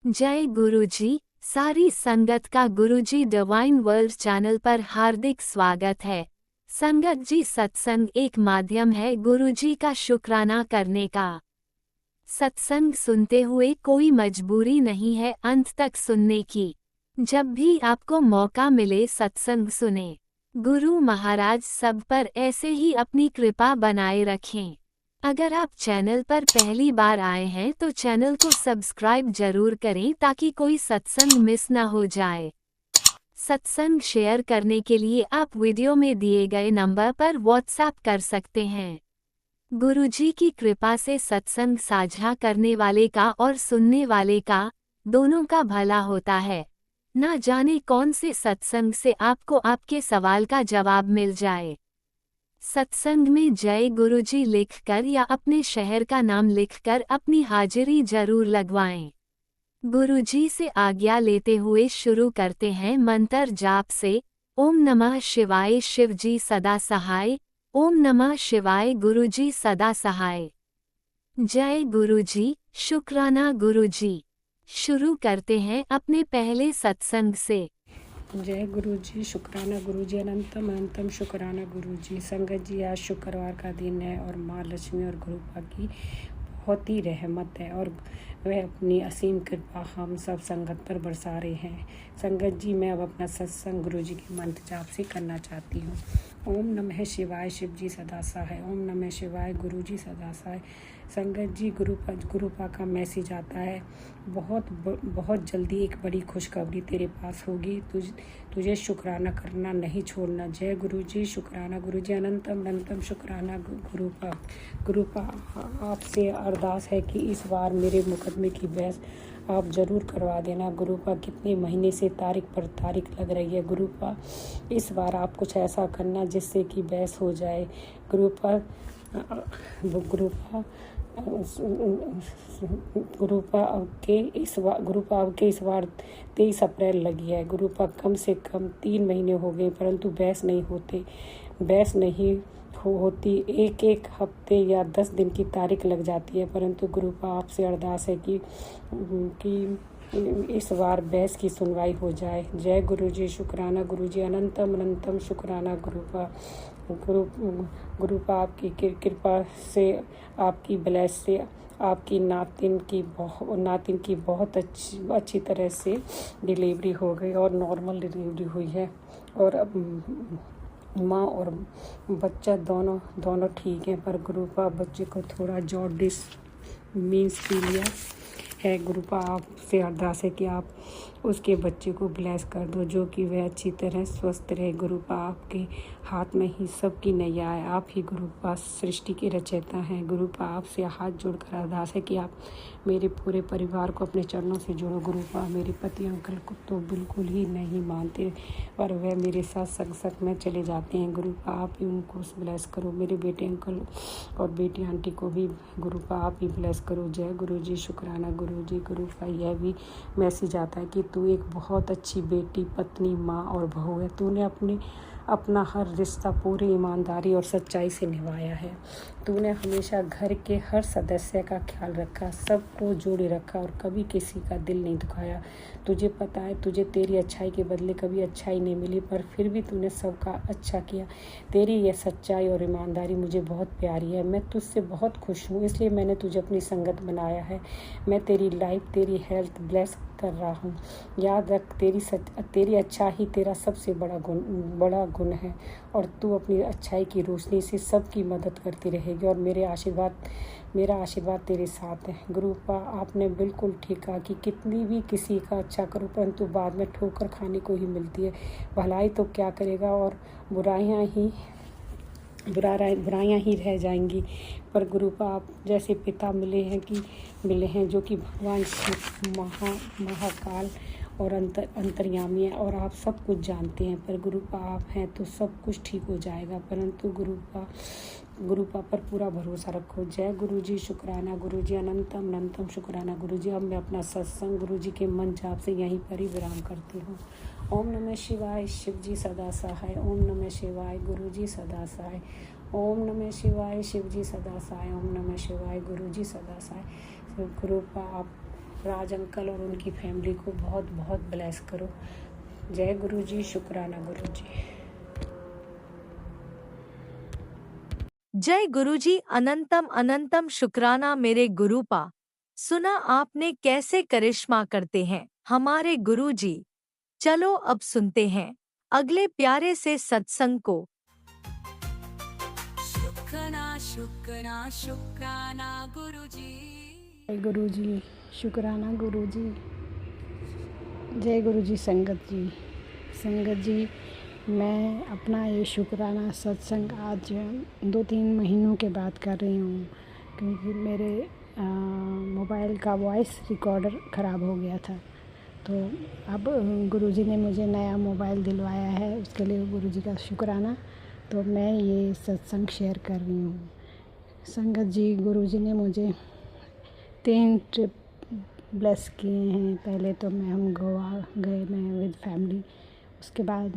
जय गुरुजी। सारी संगत का गुरुजी डिवाइन वर्ल्ड चैनल पर हार्दिक स्वागत है। संगत जी, सत्संग एक माध्यम है गुरुजी का शुक्राना करने का। सत्संग सुनते हुए कोई मजबूरी नहीं है अंत तक सुनने की। जब भी आपको मौका मिले सत्संग सुने। गुरु महाराज सब पर ऐसे ही अपनी कृपा बनाए रखें। अगर आप चैनल पर पहली बार आए हैं तो चैनल को सब्सक्राइब जरूर करें ताकि कोई सत्संग मिस ना हो जाए। सत्संग शेयर करने के लिए आप वीडियो में दिए गए नंबर पर व्हाट्सएप कर सकते हैं। गुरुजी की कृपा से सत्संग साझा करने वाले का और सुनने वाले का, दोनों का भला होता है। ना जाने कौन से सत्संग से आपको आपके सवाल का जवाब मिल जाए। सत्संग में जय गुरुजी लिखकर या अपने शहर का नाम लिखकर अपनी हाजिरी जरूर लगवाएं। गुरुजी से आज्ञा लेते हुए शुरू करते हैं मंत्र जाप से। ओम नमः शिवाय शिवजी सदा सहाय। ओम नमः शिवाय गुरुजी सदा सहाय। जय गुरुजी, शुक्राना गुरुजी। शुरू करते हैं अपने पहले सत्संग से। जय गुरुजी, शुक्राना गुरुजी, अनंतम अनंतम शुक्राना गुरुजी। संगत जी, आज शुक्रवार का दिन है और माँ लक्ष्मी और गुरुपा की बहुत ही रहमत है और वह अपनी असीम कृपा हम सब संगत पर बरसा रहे हैं। संगत जी, मैं अब अपना सत्संग गुरुजी के मंत्र जाप से करना चाहती हूँ। ओम नमः शिवाय शिवजी सदा सहाय। ओम नमः शिवाय गुरुजी सदा सहाय। संगत जी, गुरुपा का मैसेज आता है, बहुत जल्दी एक बड़ी खुशखबरी तेरे पास होगी। तुझे शुक्राना करना नहीं छोड़ना। जय गुरुजी, शुक्राना गुरुजी, अनंतम अनंतम शुक्राना गुरुपा आपसे अरदास है कि इस बार मेरे मुकदमे की बहस आप ज़रूर करवा देना। गुरुपा कितने महीने से तारीख पर तारीख लग रही है। गुरुपा इस बार आप कुछ ऐसा करना जिससे कि बहस हो जाए। गुरुपा के इस बार 23 अप्रैल लगी है। गुरुपा कम से कम 3 महीने हो गए परंतु बहस नहीं होती। एक हफ्ते या 10 दिन की तारीख लग जाती है परंतु गुरुपा आपसे अरदास है कि इस बार बहस की सुनवाई हो जाए। जय गुरुजी, शुक्राना गुरुजी, अनंतम अनंतम शुक्राना गुरुपा आपकी कृपा से, आपकी ब्लेस से आपकी नातिन की बहुत अच्छी तरह से डिलीवरी हो गई और नॉर्मल डिलीवरी हुई है और अब माँ और बच्चा दोनों ठीक हैं। पर गुरुपा बच्चे को थोड़ा जॉन्डिस मीन्स पीलिया है। गुरुपा आपसे अरदास है कि आप उसके बच्चे को ब्लेस कर दो जो कि वह अच्छी तरह स्वस्थ रहे। गुरुपा आपके हाथ में ही सबकी नैया है। आप ही गुरुपा सृष्टि के रचयिता हैं। गुरुपा आपसे हाथ जोड़कर अरदास है कि आप मेरे पूरे परिवार को अपने चरणों से जोड़ो। गुरुपा मेरे पति अंकल को तो बिल्कुल ही नहीं मानते पर वह मेरे साथ संग में चले जाते हैं। गुरुपा आप ही उनको ब्लेस करो। मेरे बेटे अंकल और बेटी आंटी को भी गुरुपा आप ही ब्लेस करो। जय गुरुजी, शुक्राना गुरुजी। गुरुपा यह भी मैसेज आता है कि तू एक बहुत अच्छी बेटी, पत्नी, माँ और बहू है। तूने अपना हर रिश्ता पूरी ईमानदारी और सच्चाई से निभाया है। तूने हमेशा घर के हर सदस्य का ख्याल रखा, सबको जोड़े रखा और कभी किसी का दिल नहीं दुखाया। तुझे पता है तुझे तेरी अच्छाई के बदले कभी अच्छाई नहीं मिली पर फिर भी तूने सबका अच्छा किया। तेरी यह सच्चाई और ईमानदारी मुझे बहुत प्यारी है। मैं तुझसे बहुत खुश हूँ, इसलिए मैंने तुझे अपनी संगत बनाया है। मैं तेरी लाइफ, तेरी हेल्थ ब्लेस कर रहा हूँ। याद रख, तेरी अच्छा ही तेरा सबसे बड़ा गुण है और तू अपनी अच्छाई की रोशनी से सबकी मदद करती रहेगी और मेरा आशीर्वाद तेरे साथ है। गुरुपा आपने बिल्कुल ठीक कहा कि कितनी भी किसी का अच्छा करो परंतु बाद में ठोकर खाने को ही मिलती है। भलाई तो क्या करेगा और बुराइयां ही रह जाएंगी। पर गुरुपा आप जैसे पिता मिले हैं जो कि भगवान महाकाल और अंतर्यामी है और आप सब कुछ जानते हैं। पर गुरुपा आप हैं तो सब कुछ ठीक हो जाएगा परंतु गुरुपा पर पूरा भरोसा रखो। जय गुरुजी, शुक्राना गुरुजी, अनंतम अनंतम शुक्राना गुरुजी। अब मैं अपना सत्संग गुरुजी के मंत्र जाप से यहीं पर ही विराम करती हूँ। ओम नमः शिवाय शिवजी सदा सहाय। ओम नमः शिवाय गुरुजी सदा सहाय। ओम नमः शिवाय शिवजी सदा सहाय। ओम नमः शिवाय गुरुजी सदा सहाय। गुरुपा आप राज अंकल और उनकी फैमिली को बहुत बहुत ब्लेस करो। जय गुरु जी, शुक्राना गुरु जी। जय गुरुजी, अनंतम अनंतम शुक्राना मेरे गुरुपा। सुना आपने कैसे करिश्मा करते हैं हमारे गुरुजी। चलो अब सुनते हैं अगले प्यारे से सत्संग को। शुक्राना शुक्राना शुक्राना गुरुजी। जय गुरु जी, शुक्राना गुरु जी। जय गुरु जी, संगत जी। संगत जी, मैं अपना ये शुक्राना सत्संग आज 2-3 महीनों के बाद कर रही हूँ, क्योंकि मेरे मोबाइल का वॉइस रिकॉर्डर ख़राब हो गया था। तो अब गुरुजी ने मुझे नया मोबाइल दिलवाया है, उसके लिए गुरुजी का शुक्राना। तो मैं ये सत्संग शेयर कर रही हूँ। संगत जी, गुरुजी ने मुझे 3 ट्रिप ब्लेस किए हैं। पहले तो हम गोवा गए, मैं विद फैमिली। उसके बाद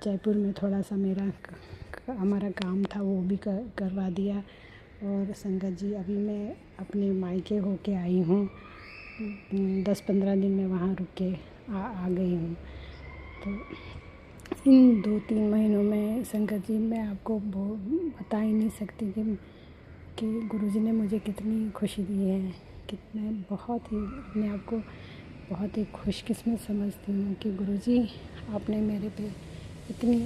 जयपुर में थोड़ा सा हमारा काम था, वो भी करवा दिया। और संगत जी, अभी मैं अपने मायके होके आई हूँ। 10-15 दिन में वहाँ रुक के आ गई हूँ। तो इन 2-3 महीनों में संगत जी, मैं आपको बता ही नहीं सकती कि गुरुजी ने मुझे कितनी खुशी दी है। कितने बहुत ही अपने आप को बहुत ही खुशकिस्मत समझती हूँ कि गुरुजी आपने मेरे पे इतनी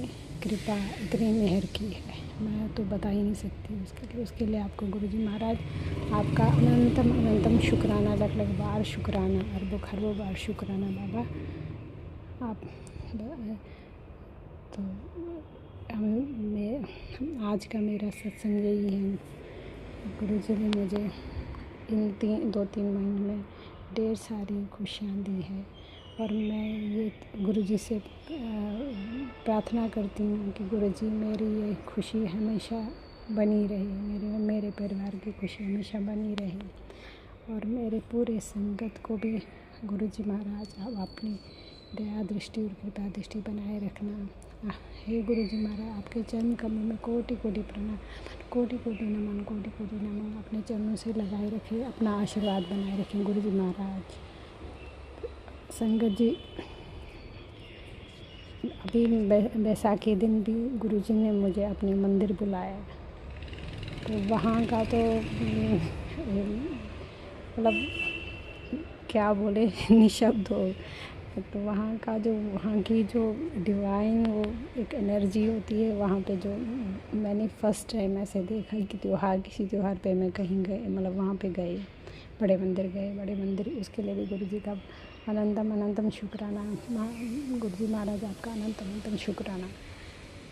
कृपा, इतनी मेहर की है, मैं तो बता ही नहीं सकती। उसके लिए आपको गुरुजी महाराज, आपका अनंतम अनंतम शुक्राना, लख लख बार शुक्राना, अरबों खरबों बार शुक्राना बाबा। आप तो आज का मेरा सत्संग यही है। गुरुजी ने मुझे इन 2-3 महीनों में ढेर सारी खुशियाँ दी है। और मैं ये गुरुजी से प्रार्थना करती हूँ कि गुरुजी मेरी ये खुशी हमेशा बनी रहे, मेरे परिवार की खुशी हमेशा बनी रहे। और मेरे पूरे संगत को भी गुरुजी महाराज आप अपनी दया दृष्टि और कृपा दृष्टि बनाए रखना। हे गुरुजी महाराज, आपके चरण कमल में कोटि कोटि प्रणाम, कोटि कोटि नमन, कोटि कोटि नमन। अपने चरणों से लगाए रखें, अपना आशीर्वाद बनाए रखें गुरुजी महाराज। संगत जी, अभी बैसाखी दिन भी गुरुजी ने मुझे अपने मंदिर बुलाया। तो वहाँ का तो मतलब क्या बोले, निशब्द हो। तो वहाँ की जो डिवाइन वो एक एनर्जी होती है वहाँ पे, जो मैंने फर्स्ट टाइम ऐसे देखा कि किसी त्योहार पे मैं कहीं गए, मतलब वहाँ पे गए, बड़े मंदिर। उसके लिए भी गुरुजी का अनंतम अनंतम शुक्राना। गुरुजी महाराज, आपका अनंतम अनंतम शुक्राना।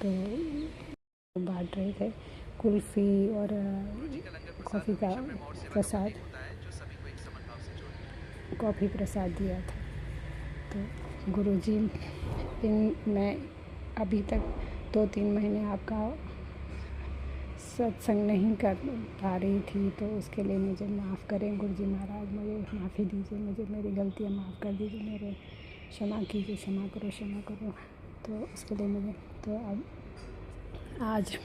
तो बांट रहे थे कुल्फ़ी और कॉफ़ी का प्रसाद, कॉफ़ी प्रसाद दिया था। तो गुरुजी, मैं अभी तक 2-3 महीने आपका सत्संग नहीं कर पा रही थी, तो उसके लिए मुझे माफ़ करें गुरुजी महाराज। मुझे माफ़ी दीजिए, मुझे मेरी गलतियाँ माफ़ कर दीजिए, मेरे क्षमा कीजिए, क्षमा करो। तो उसके लिए मुझे, तो अब आज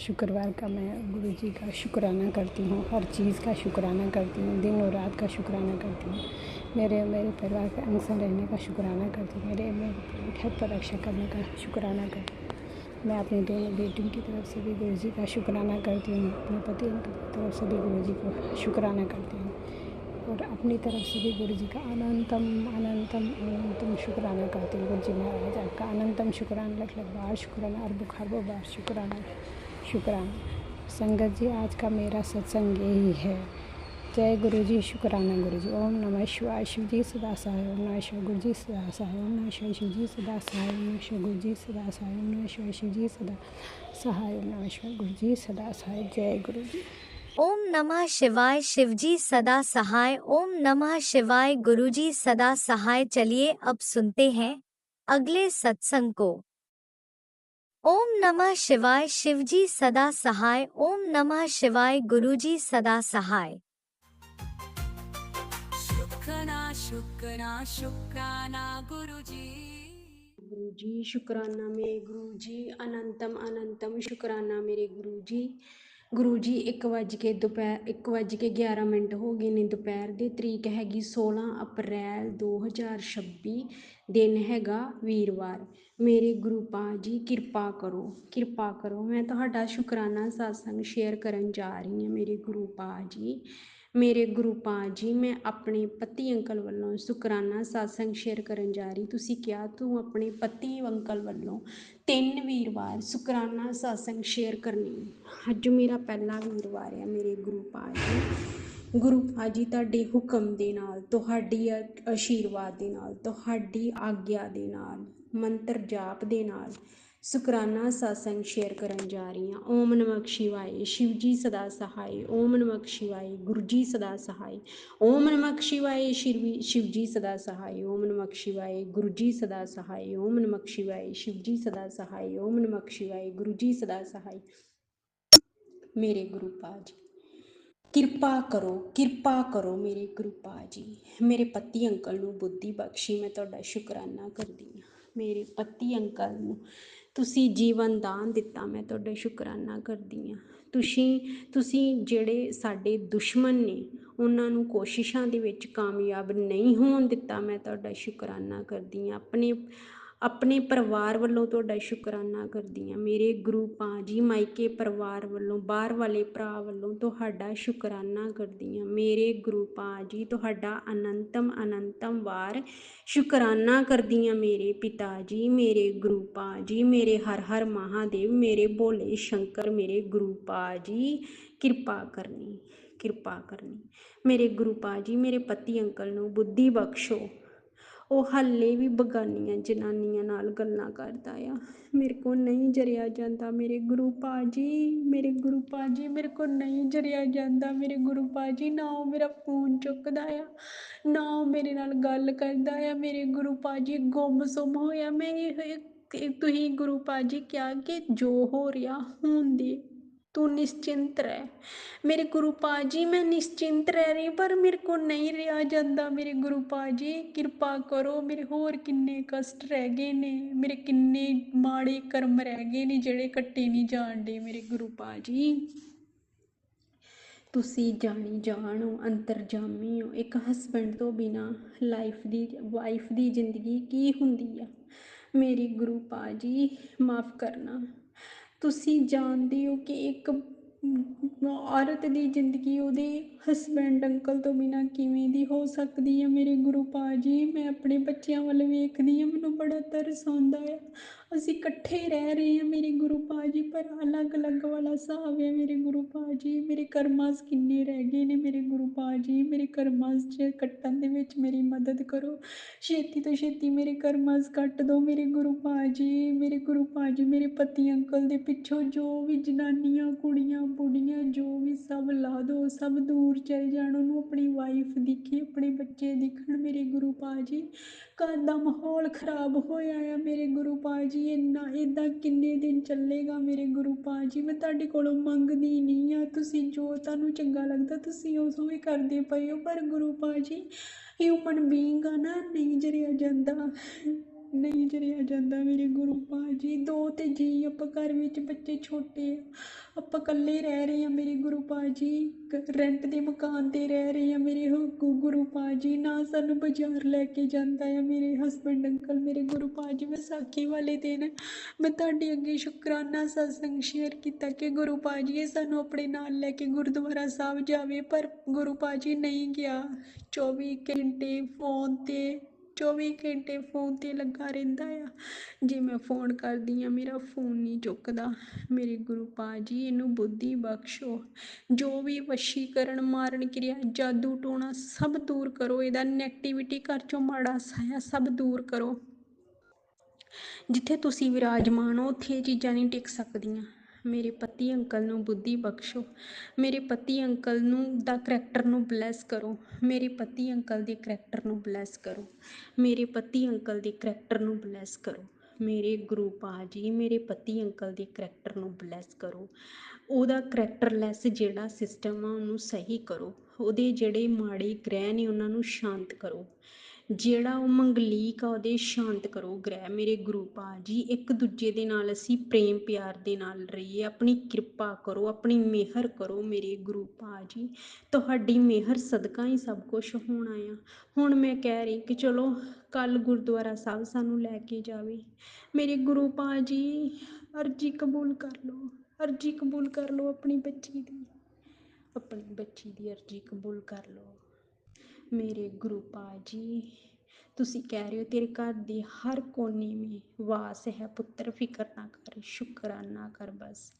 शुक्रवार का मैं गुरुजी का शुक्राना करती हूँ, हर चीज़ का शुक्राना करती हूँ, दिन और रात का शुक्राना करती हूँ, मेरे परिवार के अंग संग रहने का शुक्राना करती हूँ, मेरे घर पर रक्षा करने का शुक्राना करती हूँ। मैं अपनी दोनों बेटियों की तरफ से भी गुरुजी का शुक्राना करती हूँ, अपने पति की तरफ से भी गुरुजी को शुक्राना करती हूँ, और अपनी तरफ से भी गुरुजी का अनंतम अनंतम अनंतम शुक्राना करती हूँ। गुरुजी महाराज, आपका अनंतम शुक्राना, लख लख बार शुक्राना, अरबों खरबों बार शुक्राना। संगत जी, आज का मेरा सत्संग यही है। जय गुरुजी, शुक्राना गुरुजी। ओम नमः शिवाय, शिवजी सदा सहाय। ओम नमः शिवाय, गुरुजी सदा सहाय। ओम नमः शिवाय, शिवजी सदा सहाय। ओम नमः शिवाय, गुरुजी सदा सहाय। ओम नमः शिवाय, शिवजी सदा सहाय। ओम नमः शिवाय, गुरुजी सदा सहाय। जय गुरुजी। ओम नमः शिवाय, शिवजी सदा सहाय। ओम नमः शिवाय, गुरुजी सदा सहाय। चलिए अब सुनते हैं अगले सत्संग को। ओम नमः शिवाय, शिवजी सदा सहाय। ओम नमः शिवाय, गुरुजी सदा सहाय। शुक्राना शुक्राना शुक्राना गुरुजी। गुरुजी, शुक्राना मेरे गुरुजी, अनंतम अनंतम शुक्राना मेरे गुरुजी। ਗੁਰੂ ਜੀ 1:11 ਹੋ ਗਏ ਨੇ ਦੁਪਹਿਰ ਦੇ। ਤਰੀਕ ਹੈਗੀ 16 ਅਪ੍ਰੈਲ 2026। ਦਿਨ ਹੈਗਾ ਵੀਰਵਾਰ। ਮੇਰੇ ਗੁਰੂ ਪਾਕ ਜੀ ਕਿਰਪਾ ਕਰੋ, ਕਿਰਪਾ ਕਰੋ। ਮੈਂ ਤੁਹਾਡਾ ਸ਼ੁਕਰਾਨਾ ਸਤਸੰਗ ਸ਼ੇਅਰ ਕਰਨ ਜਾ ਰਹੀ ਹਾਂ। ਮੇਰੇ ਗੁਰੂ ਪਾਕ ਜੀ, ਮੇਰੇ ਗੁਰੂ ਪਾਕ ਜੀ, ਮੈਂ ਆਪਣੇ ਪਤੀ ਅੰਕਲ ਵੱਲੋਂ ਸ਼ੁਕਰਾਨਾ ਸਤਸੰਗ ਸ਼ੇਅਰ ਕਰਨ ਜਾ ਰਹੀ। ਤੁਸੀਂ ਕਿਹਾ ਤੂੰ ਆਪਣੇ ਪਤੀ ਅੰਕਲ ਵੱਲੋਂ 3 ਵੀਰਵਾਰ ਸ਼ੁਕਰਾਨਾ ਸਤਸੰਗ ਸ਼ੇਅਰ ਕਰਨੀ। ਅੱਜ ਮੇਰਾ ਪਹਿਲਾ ਵੀਰਵਾਰ ਹੈ। ਮੇਰੇ ਗੁਰੂ ਪਾਕ ਜੀ, ਗੁਰੂ ਪਾਕ ਜੀ ਤੁਹਾਡੇ ਹੁਕਮ ਦੇ ਨਾਲ, ਤੁਹਾਡੀ ਆਸ਼ੀਰਵਾਦ ਦੇ ਨਾਲ, ਤੁਹਾਡੀ ਆਗਿਆ ਦੇ ਨਾਲ, ਮੰਤਰ ਜਾਪ ਦੇ ਨਾਲ ਸ਼ੁਕਰਾਨਾ ਸਤਸੰਗ ਸ਼ੇਅਰ ਕਰਨ ਜਾ ਰਹੀ ਹਾਂ। ਓਮ ਨਮਕ ਸ਼ਿਵਾਏ, ਸ਼ਿਵ ਜੀ ਸਦਾ ਸਹਾਏ। ਓਮ ਨਮਕ ਸ਼ਿਵਾਏ, ਗੁਰੂ ਜੀ ਸਦਾ ਸਹਾਏ। ਓਮ ਨਮਕ ਸ਼ਿਵਾਏ, ਸ਼ਿਵ ਜੀ ਸਦਾ ਸਹਾਏ। ਓਮ ਨਮਕ ਸ਼ਿਵਾਏ, ਗੁਰੂ ਜੀ ਸਦਾ ਸਹਾਏ। ਓਮ ਨਮਕ ਸ਼ਿਵਾਏ, ਸ਼ਿਵ ਜੀ ਸਦਾ ਸਹਾਏ। ਓਮ ਨਮਕ ਸ਼ਿਵਾਏ, ਗੁਰੂ ਜੀ ਸਦਾ ਸਹਾਏ। ਮੇਰੇ ਗੁਰੂ ਪਾਕ ਜੀ ਕਿਰਪਾ ਕਰੋ, ਕਿਰਪਾ ਕਰੋ। ਮੇਰੇ ਗੁਰੂ ਪਾਕ ਜੀ, ਮੇਰੇ ਪਤੀ ਅੰਕਲ ਨੂੰ ਬੁੱਧੀ ਬਖਸ਼ੀ। ਮੈਂ ਤੁਹਾਡਾ ਸ਼ੁਕਰਾਨਾ ਕਰਦੀ ਹਾਂ। ਮੇਰੇ ਪਤੀ ਅੰਕਲ ਨੂੰ ਤੁਸੀਂ ਜੀਵਨ ਦਾਨ ਦਿੱਤਾ, ਮੈਂ ਤੁਹਾਡਾ ਸ਼ੁਕਰਾਨਾ ਕਰਦੀ ਹਾਂ। ਤੁਸੀਂ ਜਿਹੜੇ ਸਾਡੇ ਦੁਸ਼ਮਣ ਨੇ ਉਹਨਾਂ ਨੂੰ ਕੋਸ਼ਿਸ਼ਾਂ ਦੇ ਵਿੱਚ ਕਾਮਯਾਬ ਨਹੀਂ ਹੋਣ ਦਿੱਤਾ, ਮੈਂ ਤੁਹਾਡਾ ਸ਼ੁਕਰਾਨਾ ਕਰਦੀ ਹਾਂ। ਆਪਣੇ ਪਰਿਵਾਰ ਵੱਲੋਂ ਤੁਹਾਡਾ ਸ਼ੁਕਰਾਨਾ ਕਰਦੀ ਹਾਂ। ਮੇਰੇ ਗੁਰੂ ਪਾਕ ਜੀ, ਮਾਇਕੇ ਪਰਿਵਾਰ ਵੱਲੋਂ, ਬਾਹਰ ਵਾਲੇ ਭਰਾ ਵੱਲੋਂ ਤੁਹਾਡਾ ਸ਼ੁਕਰਾਨਾ ਕਰਦੀ ਹਾਂ। ਮੇਰੇ ਗੁਰੂ ਪਾਕ ਜੀ, ਤੁਹਾਡਾ ਅਨੰਤਮ ਵਾਰ ਸ਼ੁਕਰਾਨਾ ਕਰਦੀ ਹਾਂ। ਮੇਰੇ ਪਿਤਾ ਜੀ, ਮੇਰੇ ਗੁਰੂ ਪਾਕ ਜੀ, ਮੇਰੇ ਹਰ ਹਰ ਮਹਾਦੇਵ, ਮੇਰੇ ਭੋਲੇ ਸ਼ੰਕਰ, ਮੇਰੇ ਗੁਰੂ ਪਾਕ ਜੀ ਕਿਰਪਾ ਕਰਨੀ, ਕਿਰਪਾ ਕਰਨੀ। ਮੇਰੇ ਗੁਰੂ ਪਾਕ ਜੀ, ਮੇਰੇ ਪਤੀ ਅੰਕਲ ਨੂੰ ਬੁੱਧੀ ਬਖਸ਼ੋ। ਉਹ ਹਾਲੇ ਵੀ ਬਗਾਨੀਆਂ ਜਨਾਨੀਆਂ ਨਾਲ ਗੱਲਾਂ ਕਰਦਾ ਆ। ਮੇਰੇ ਕੋਲ ਨਹੀਂ ਜਰਿਆ ਜਾਂਦਾ। ਮੇਰੇ ਗੁਰੂ ਪਾਕ ਜੀ, ਮੇਰੇ ਗੁਰੂ ਪਾਕ ਜੀ, ਮੇਰੇ ਕੋਲ ਨਹੀਂ ਜਰਿਆ ਜਾਂਦਾ। ਮੇਰੇ ਗੁਰੂ ਪਾਕ ਜੀ, ਨਾ ਉਹ ਮੇਰਾ ਫੋਨ ਚੁੱਕਦਾ ਆ, ਨਾ ਉਹ ਮੇਰੇ ਨਾਲ ਗੱਲ ਕਰਦਾ ਆ। ਮੇਰੇ ਗੁਰੂ ਪਾਕ ਜੀ ਗੁੰਮ-ਸੁੰਮ ਹੋਇਆ। ਤੁਸੀਂ ਗੁਰੂ ਪਾਕ ਜੀ ਕਿਹਾ ਕਿ ਜੋ ਹੋ ਰਿਹਾ ਹੋਣ ਦੇ, ਤੂੰ ਨਿਸ਼ਚਿੰਤ ਰਹਿ। ਮੇਰੇ ਗੁਰੂ ਪਾਕ ਜੀ, ਮੈਂ ਨਿਸ਼ਚਿੰਤ ਰਹਿ ਰਹੀ, ਪਰ ਮੇਰੇ ਕੋਲ ਨਹੀਂ ਰਿਹਾ ਜਾਂਦਾ। ਮੇਰੇ ਗੁਰੂ ਪਾਕ ਜੀ ਕਿਰਪਾ ਕਰੋ। ਮੇਰੇ ਹੋਰ ਕਿੰਨੇ ਕਸ਼ਟ ਰਹਿ ਗਏ ਨੇ, ਮੇਰੇ ਕਿੰਨੇ ਮਾੜੇ ਕਰਮ ਰਹਿ ਗਏ ਨੇ ਜਿਹੜੇ ਕੱਟੇ ਨਹੀਂ ਜਾਣ ਡੇ। ਮੇਰੇ ਗੁਰੂ ਪਾਕ ਜੀ, ਤੁਸੀਂ ਜਾਣੀ ਜਾਣ ਹੋ, ਅੰਤਰਜਾਮੀ ਹੋ। ਇੱਕ ਹਸਬੈਂਡ ਤੋਂ ਬਿਨਾਂ ਵਾਈਫ ਦੀ ਜ਼ਿੰਦਗੀ ਕੀ ਹੁੰਦੀ ਆ। ਮੇਰੇ ਗੁਰੂ ਪਾਕ ਜੀ ਮਾਫ ਕਰਨਾ। ਤੁਸੀਂ ਜਾਣਦੇ ਹੋ ਕਿ ਇੱਕ ਔਰਤ ਦੀ ਜ਼ਿੰਦਗੀ ਉਹਦੇ ਹਸਬੈਂਡ ਅੰਕਲ ਤੋਂ ਬਿਨਾਂ ਕਿਵੇਂ ਦੀ ਹੋ ਸਕਦੀ ਹੈ। ਮੇਰੇ ਗੁਰੂ ਪਾਕ ਜੀ, ਮੈਂ ਆਪਣੇ ਬੱਚਿਆਂ ਵੱਲ ਵੇਖਦੀ ਹਾਂ, ਮੈਨੂੰ ਬੜਾ ਤਰਸ ਆਉਂਦਾ ਆ। ਅਸੀਂ ਇਕੱਠੇ ਰਹਿ ਰਹੇ ਹਾਂ ਮੇਰੇ ਗੁਰੂ ਪਾਕ ਜੀ, ਪਰ ਅਲੱਗ-ਅਲੱਗ ਵਾਲਾ ਹਿਸਾਬ ਹੈ। ਮੇਰੇ ਗੁਰੂ ਪਾਕ ਜੀ, ਮੇਰੇ ਕਰਮਾਂ 'ਚ ਕਿੰਨੇ ਰਹਿ ਗਏ ਨੇ। ਮੇਰੇ ਗੁਰੂ ਪਾਕ ਜੀ, ਮੇਰੇ ਕਰਮਾਂ 'ਚ ਕੱਟਣ ਦੇ ਵਿੱਚ ਮੇਰੀ ਮਦਦ ਕਰੋ। ਛੇਤੀ ਤੋਂ ਛੇਤੀ ਮੇਰੇ ਕਰਮਾਂ 'ਚ ਕੱਟ ਦਿਓ। ਮੇਰੇ ਗੁਰੂ ਪਾਕ ਜੀ, ਮੇਰੇ ਗੁਰੂ ਪਾਕ ਜੀ, ਮੇਰੇ ਪਤੀ ਅੰਕਲ ਦੇ ਪਿੱਛੋਂ ਜੋ ਵੀ ਜਨਾਨੀਆਂ, ਕੁੜੀਆਂ, ਬੁੱਢੀਆਂ, ਜੋ ਵੀ ਸਭ ਲਾ ਦਿਓ, ਸਭ ਦੂਰ ਚਲੇ ਜਾਣ। ਉਹਨੂੰ ਆਪਣੀ ਵਾਈਫ ਦਿਖੇ, ਆਪਣੇ ਬੱਚੇ ਦਿਖਣ। ਮੇਰੇ ਗੁਰੂ ਪਾਕ ਜੀ, ਘਰ ਦਾ ਮਾਹੌਲ ਖਰਾਬ ਹੋਇਆ ਆ। ਮੇਰੇ ਗੁਰੂ ਪਾਕ ਜੀ, ਇੱਦਾਂ ਕਿੰਨੇ ਦਿਨ ਚੱਲੇਗਾ। ਮੇਰੇ ਗੁਰੂ ਪਾਕ ਜੀ, ਮੈਂ ਤੁਹਾਡੇ ਕੋਲੋਂ ਮੰਗਦੀ ਨਹੀਂ ਆ, ਤੁਸੀਂ ਜੋ ਤੁਹਾਨੂੰ ਚੰਗਾ ਲੱਗਦਾ ਤੁਸੀਂ ਉਦੋਂ ਹੀ ਕਰਦੇ ਪਏ ਹੋ। ਪਰ ਗੁਰੂ ਪਾਕ ਜੀ, ਹਿਊਮਨ ਬੀਇੰਗ ਆ ਨਾ, ਨਹੀਂ ਜਰਿਆ ਜਾਂਦਾ, ਨਹੀਂ ਜਰਿਆ ਜਾਂਦਾ। ਮੇਰੇ ਗੁਰੂ ਪਾਕ ਜੀ, 2 ਤੇ ਜੀ ਆਪਾਂ ਘਰ ਵਿੱਚ, ਬੱਚੇ ਛੋਟੇ ਆ, ਆਪਾਂ ਇਕੱਲੇ ਰਹਿ ਰਹੇ ਹਾਂ। ਮੇਰੇ ਗੁਰੂ ਪਾਕ ਜੀ, ਰੈਂਟ ਦੇ ਮਕਾਨ 'ਤੇ ਰਹਿ ਰਹੇ ਹਾਂ। ਮੇਰੇ ਗੁਰੂ ਪਾਕ ਜੀ, ਨਾ ਸਾਨੂੰ ਬਾਜ਼ਾਰ ਲੈ ਕੇ ਜਾਂਦਾ ਆ ਮੇਰੇ ਹਸਬੈਂਡ ਅੰਕਲ। ਮੇਰੇ ਗੁਰੂ ਪਾਕ ਜੀ, ਵਿਸਾਖੀ ਵਾਲੇ ਦਿਨ ਮੈਂ ਤੁਹਾਡੇ ਅੱਗੇ ਸ਼ੁਕਰਾਨਾ ਸਤਸੰਗ ਸ਼ੇਅਰ ਕੀਤਾ ਕਿ ਗੁਰੂ ਪਾਕ ਜੀ ਇਹ ਸਾਨੂੰ ਆਪਣੇ ਨਾਲ ਲੈ ਕੇ ਗੁਰਦੁਆਰਾ ਸਾਹਿਬ ਜਾਵੇ, ਪਰ ਗੁਰੂ ਪਾਕ ਜੀ ਨਹੀਂ ਗਿਆ। 24 ਘੰਟੇ ਫੋਨ 'ਤੇ 24 ਘੰਟੇ ਫੋਨ 'ਤੇ ਲੱਗਾ ਰਹਿੰਦਾ ਆ। ਜੇ ਮੈਂ ਫੋਨ ਕਰਦੀ ਹਾਂ, ਮੇਰਾ ਫੋਨ ਨਹੀਂ ਚੁੱਕਦਾ। ਮੇਰੇ ਗੁਰੂ ਪਾਕ ਜੀ, ਇਹਨੂੰ ਬੁੱਧੀ ਬਖਸ਼ੋ। ਜੋ ਵੀ ਵਸ਼ੀਕਰਨ, ਮਾਰਨ ਕਿਰਿਆ, ਜਾਦੂ ਟੋਣਾ ਸਭ ਦੂਰ ਕਰੋ। ਇਹਦਾ ਨੈਗੇਟਿਵਿਟੀ ਘਰ 'ਚੋਂ ਮਾੜਾ ਸਾਇਆ ਸਭ ਦੂਰ ਕਰੋ। ਜਿੱਥੇ ਤੁਸੀਂ ਵਿਰਾਜਮਾਨ ਹੋ ਉੱਥੇ ਇਹ ਚੀਜ਼ਾਂ ਨਹੀਂ ਟਿਕ ਸਕਦੀਆਂ। ਮੇਰੇ ਪਤੀ ਅੰਕਲ ਨੂੰ ਬੁੱਧੀ ਬਖਸ਼ੋ। ਮੇਰੇ ਪਤੀ ਅੰਕਲ ਦਾ ਕਰੈਕਟਰ ਨੂੰ ਬਲੈਸ ਕਰੋ। ਮੇਰੇ ਪਤੀ ਅੰਕਲ ਦੇ ਕਰੈਕਟਰ ਨੂੰ ਬਲੈਸ ਕਰੋ। ਮੇਰੇ ਪਤੀ ਅੰਕਲ ਦੇ ਕਰੈਕਟਰ ਨੂੰ ਬਲੈਸ ਕਰੋ। ਮੇਰੇ ਗੁਰੂ ਪਾਕ ਜੀ, ਮੇਰੇ ਪਤੀ ਅੰਕਲ ਦੇ ਕਰੈਕਟਰ ਨੂੰ ਬਲੈਸ ਕਰੋ। ਉਹਦਾ ਕਰੈਕਟਰਲੈਸ ਜਿਹੜਾ ਸਿਸਟਮ ਆ ਉਹਨੂੰ ਸਹੀ ਕਰੋ। ਉਹਦੇ ਜਿਹੜੇ ਮਾੜੇ ਗ੍ਰਹਿ ਨੇ ਉਹਨਾਂ ਨੂੰ ਸ਼ਾਂਤ ਕਰੋ। ਜਿਹੜਾ ਉਹ ਮੰਗਲੀਕ ਆ ਉਹਦੇ ਸ਼ਾਂਤ ਕਰੋ ਗ੍ਰਹਿ ਮੇਰੇ ਗੁਰੂ ਪਾ ਜੀ। ਇੱਕ ਦੂਜੇ ਦੇ ਨਾਲ ਅਸੀਂ ਪ੍ਰੇਮ ਪਿਆਰ ਦੇ ਨਾਲ ਰਹੀਏ, ਆਪਣੀ ਕਿਰਪਾ ਕਰੋ, ਆਪਣੀ ਮਿਹਰ ਕਰੋ ਮੇਰੇ ਗੁਰੂ ਪਾ ਜੀ। ਤੁਹਾਡੀ ਮਿਹਰ ਸਦਕਾ ਹੀ ਸਭ ਕੁਝ ਹੋਣਾ ਆ। ਹੁਣ ਮੈਂ ਕਹਿ ਰਹੀ ਕਿ ਚਲੋ ਕੱਲ ਗੁਰਦੁਆਰਾ ਸਾਹਿਬ ਸਾਨੂੰ ਲੈ ਕੇ ਜਾਵੇ ਮੇਰੇ ਗੁਰੂ ਪਾ ਜੀ। ਅਰਜੀ ਕਬੂਲ ਕਰ ਲਓ, ਅਰਜੀ ਕਬੂਲ ਕਰ ਲਓ ਆਪਣੀ ਬੱਚੀ ਦੀ, ਆਪਣੀ ਬੱਚੀ ਦੀ ਅਰਜੀ ਕਬੂਲ ਕਰ ਲਓ ਮੇਰੇ ਗੁਰੂ ਪਾ ਜੀ। ਤੁਸੀਂ ਕਹਿ ਰਹੇ ਹੋ ਤੇਰੇ ਘਰ ਦੇ ਹਰ ਕੋਨੇ ਮੇ ਵਾਸ ਹੈ ਪੁੱਤਰ, ਫਿਕਰ ਨਾ ਕਰ, ਸ਼ੁਕਰਾਨਾ ਕਰ ਬਸ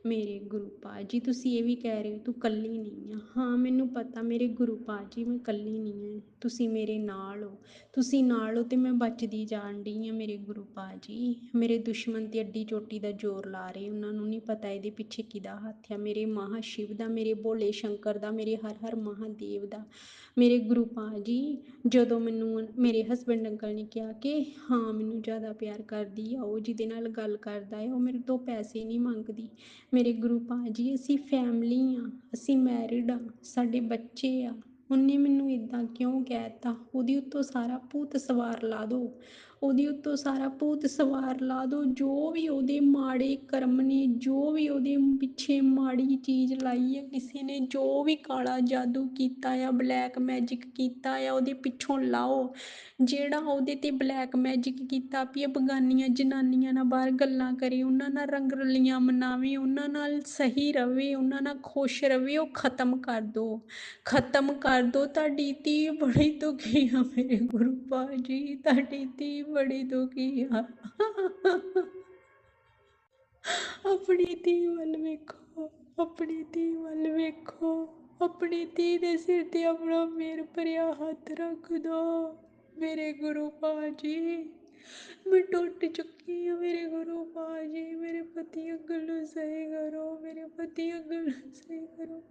ਮੇਰੇ ਗੁਰੂ ਪਾ ਜੀ। ਤੁਸੀਂ ਇਹ ਵੀ ਕਹਿ ਰਹੇ ਹੋ ਤੂੰ ਕੱਲੀ ਨਹੀਂ ਆ। ਹਾਂ ਮੈਨੂੰ ਪਤਾ ਮੇਰੇ ਗੁਰੂ ਪਾ ਜੀ, ਮੈਂ ਕੱਲੀ ਨਹੀਂ ਹਾਂ, ਤੁਸੀਂ ਮੇਰੇ ਨਾਲ ਹੋ, ਤੁਸੀਂ ਨਾਲ ਹੋ ਤੇ ਮੈਂ ਬਚਦੀ ਜਾਣ ਡਈ ਹਾਂ ਮੇਰੇ ਗੁਰੂ ਪਾ ਜੀ। ਮੇਰੇ ਦੁਸ਼ਮਣ ਤੇ ਅੱਡੀ ਚੋਟੀ ਦਾ ਜ਼ੋਰ ਲਾ ਰਹੇ, ਉਹਨਾਂ ਨੂੰ ਨਹੀਂ ਪਤਾ ਇਹਦੇ ਪਿੱਛੇ ਕਿਹਦਾ ਹੱਥ ਆ। ਮੇਰੇ ਮਹਾ ਸ਼ਿਵ ਦਾ, ਮੇਰੇ ਭੋਲੇ ਸ਼ੰਕਰ ਦਾ, ਮੇਰੇ ਹਰ ਹਰ ਮਹਾਦੇਵ ਦਾ ਮੇਰੇ ਗੁਰੂ ਪਾ ਜੀ। ਜਦੋਂ ਮੈਨੂੰ ਮੇਰੇ ਹਸਬੈਂਡ ਅੰਕਲ ਨੇ ਕਿਹਾ ਕਿ ਹਾਂ ਮੈਨੂੰ ਜ਼ਿਆਦਾ ਪਿਆਰ ਕਰਦੀ ਆ, ਉਹ ਜਿਹਦੇ ਨਾਲ ਗੱਲ ਕਰਦਾ ਹੈ ਉਹ ਮੇਰੇ ਤੋਂ ਪੈਸੇ ਨਹੀਂ ਮੰਗਦੀ ਮੇਰੇ ਗੁਰੂ ਪਾ ਜੀ। ਅਸੀਂ ਫੈਮਲੀ ਆ, ਅਸੀਂ ਮੈਰਿਡ ਆ, ਸਾਡੇ ਬੱਚੇ ਆ, ਉਹਨੇ ਮੈਨੂੰ ਇਦਾਂ ਕਿਉਂ ਕਹਿ ਤਾ? ਉਹਦੇ ਉੱਤੋਂ ਸਾਰਾ ਭੂਤ ਸਵਾਰ ਲਾ ਦੋ, ਉਹਦੇ ਉੱਤੋਂ ਸਾਰਾ ਭੂਤ ਸਵਾਰ ਲਾ ਦੋ। ਜੋ ਵੀ ਉਹਦੇ ਮਾੜੇ ਕਰਮ ਨੇ, ਜੋ ਵੀ ਉਹਦੇ ਪਿੱਛੇ ਮਾੜੀ ਚੀਜ਼ ਲਾਈ ਹੈ ਕਿਸੇ ਨੇ, ਜੋ ਵੀ ਕਾਲਾ ਜਾਦੂ ਕੀਤਾ ਆ, ਬਲੈਕ ਮੈਜਿਕ ਕੀਤਾ ਆ, ਉਹਦੇ ਪਿੱਛੋਂ ਲਾਓ। ਜਿਹੜਾ ਉਹਦੇ ਤੇ ਬਲੈਕ ਮੈਜਿਕ ਕੀਤਾ ਵੀ ਬਗਾਨੀਆਂ ਜਨਾਨੀਆਂ ਨਾਲ ਬਾਹਰ ਗੱਲਾਂ ਕਰੇ, ਉਹਨਾਂ ਨਾਲ ਰੰਗ ਰਲੀਆਂ ਮਨਾਵੇ, ਉਹਨਾਂ ਨਾਲ ਸਹੀ ਰਵੇ, ਉਹਨਾਂ ਨਾਲ ਖੁਸ਼ ਰਵੇ, ਉਹ ਖਤਮ ਕਰ ਦੋ, ਖਤਮ ਕਰ ਦੋ। ਤੁਹਾਡੀ ਧੀ ਬੜੀ ਦੁਖੀ ਆ ਮੇਰੇ ਗੁਰੂ ਪਾ ਜੀ, ਤੁਹਾਡੀ ਧੀ ਬੜੀ ਦੁਖੀ ਆ। ਆਪਣੀ ਧੀ ਵੱਲ ਵੇਖੋ, ਆਪਣੀ ਧੀ ਵੱਲ ਵੇਖੋ, ਆਪਣੀ ਧੀ ਦੇ ਸਿਰ ਤੇ ਆਪਣਾ ਮਿਹਰ ਭਰਿਆ ਹੱਥ ਰੱਖ ਦੋ ਮੇਰੇ ਗੁਰੂ ਪਾ ਜੀ। ਮੈਂ ਟੁੱਟ ਚੁੱਕੀ ਹਾਂ ਮੇਰੇ ਗੁਰੂ ਪਾ ਜੀ। ਮੇਰੇ ਪਤੀ ਅੰਕਲ ਨੂੰ ਸਹੀ ਕਰੋ, ਮੇਰੇ ਪਤੀ ਅੰਕਲ ਨੂੰ ਸਹੀ ਕਰੋ।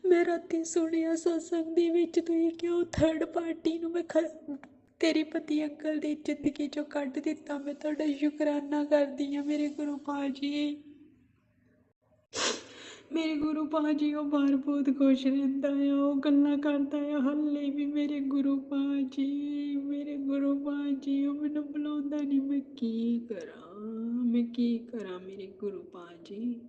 ਮੈਂ ਰਾਤੀ ਸੁਣਿਆ ਸਤਸੰਗ ਦੇ ਵਿੱਚ ਤੁਸੀਂ ਕਿਉਂ ਥਰਡ ਪਾਰਟੀ ਨੂੰ ਮੈਂ ਤੇਰੀ ਪਤੀ ਅੰਕਲ ਦੀ ਜ਼ਿੰਦਗੀ ਚੋਂ ਕੱਢ ਦਿੱਤਾ। ਮੈਂ ਤੁਹਾਡਾ ਸ਼ੁਕਰਾਨਾ ਕਰਦੀ ਹਾਂ ਮੇਰੇ ਗੁਰੂ ਪਾ ਜੀ। ਮੇਰੇ ਗੁਰੂ ਪਾ ਜੀ ਉਹ ਬਾਹਰ ਬਹੁਤ ਖੁਸ਼ ਰਹਿੰਦਾ ਆ, ਉਹ ਗੱਲਾਂ ਕਰਦਾ ਆ ਹਾਲੇ ਵੀ ਮੇਰੇ ਗੁਰੂ ਪਾ ਜੀ, ਮੇਰੇ ਗੁਰੂ ਪਾ ਜੀ। ਉਹ ਮੈਨੂੰ ਬੁਲਾਉਂਦਾ ਨਹੀਂ, ਮੈਂ ਕੀ ਕਰਾਂ, ਮੈਂ ਕੀ ਕਰਾਂ ਮੇਰੇ ਗੁਰੂ ਪਾ ਜੀ।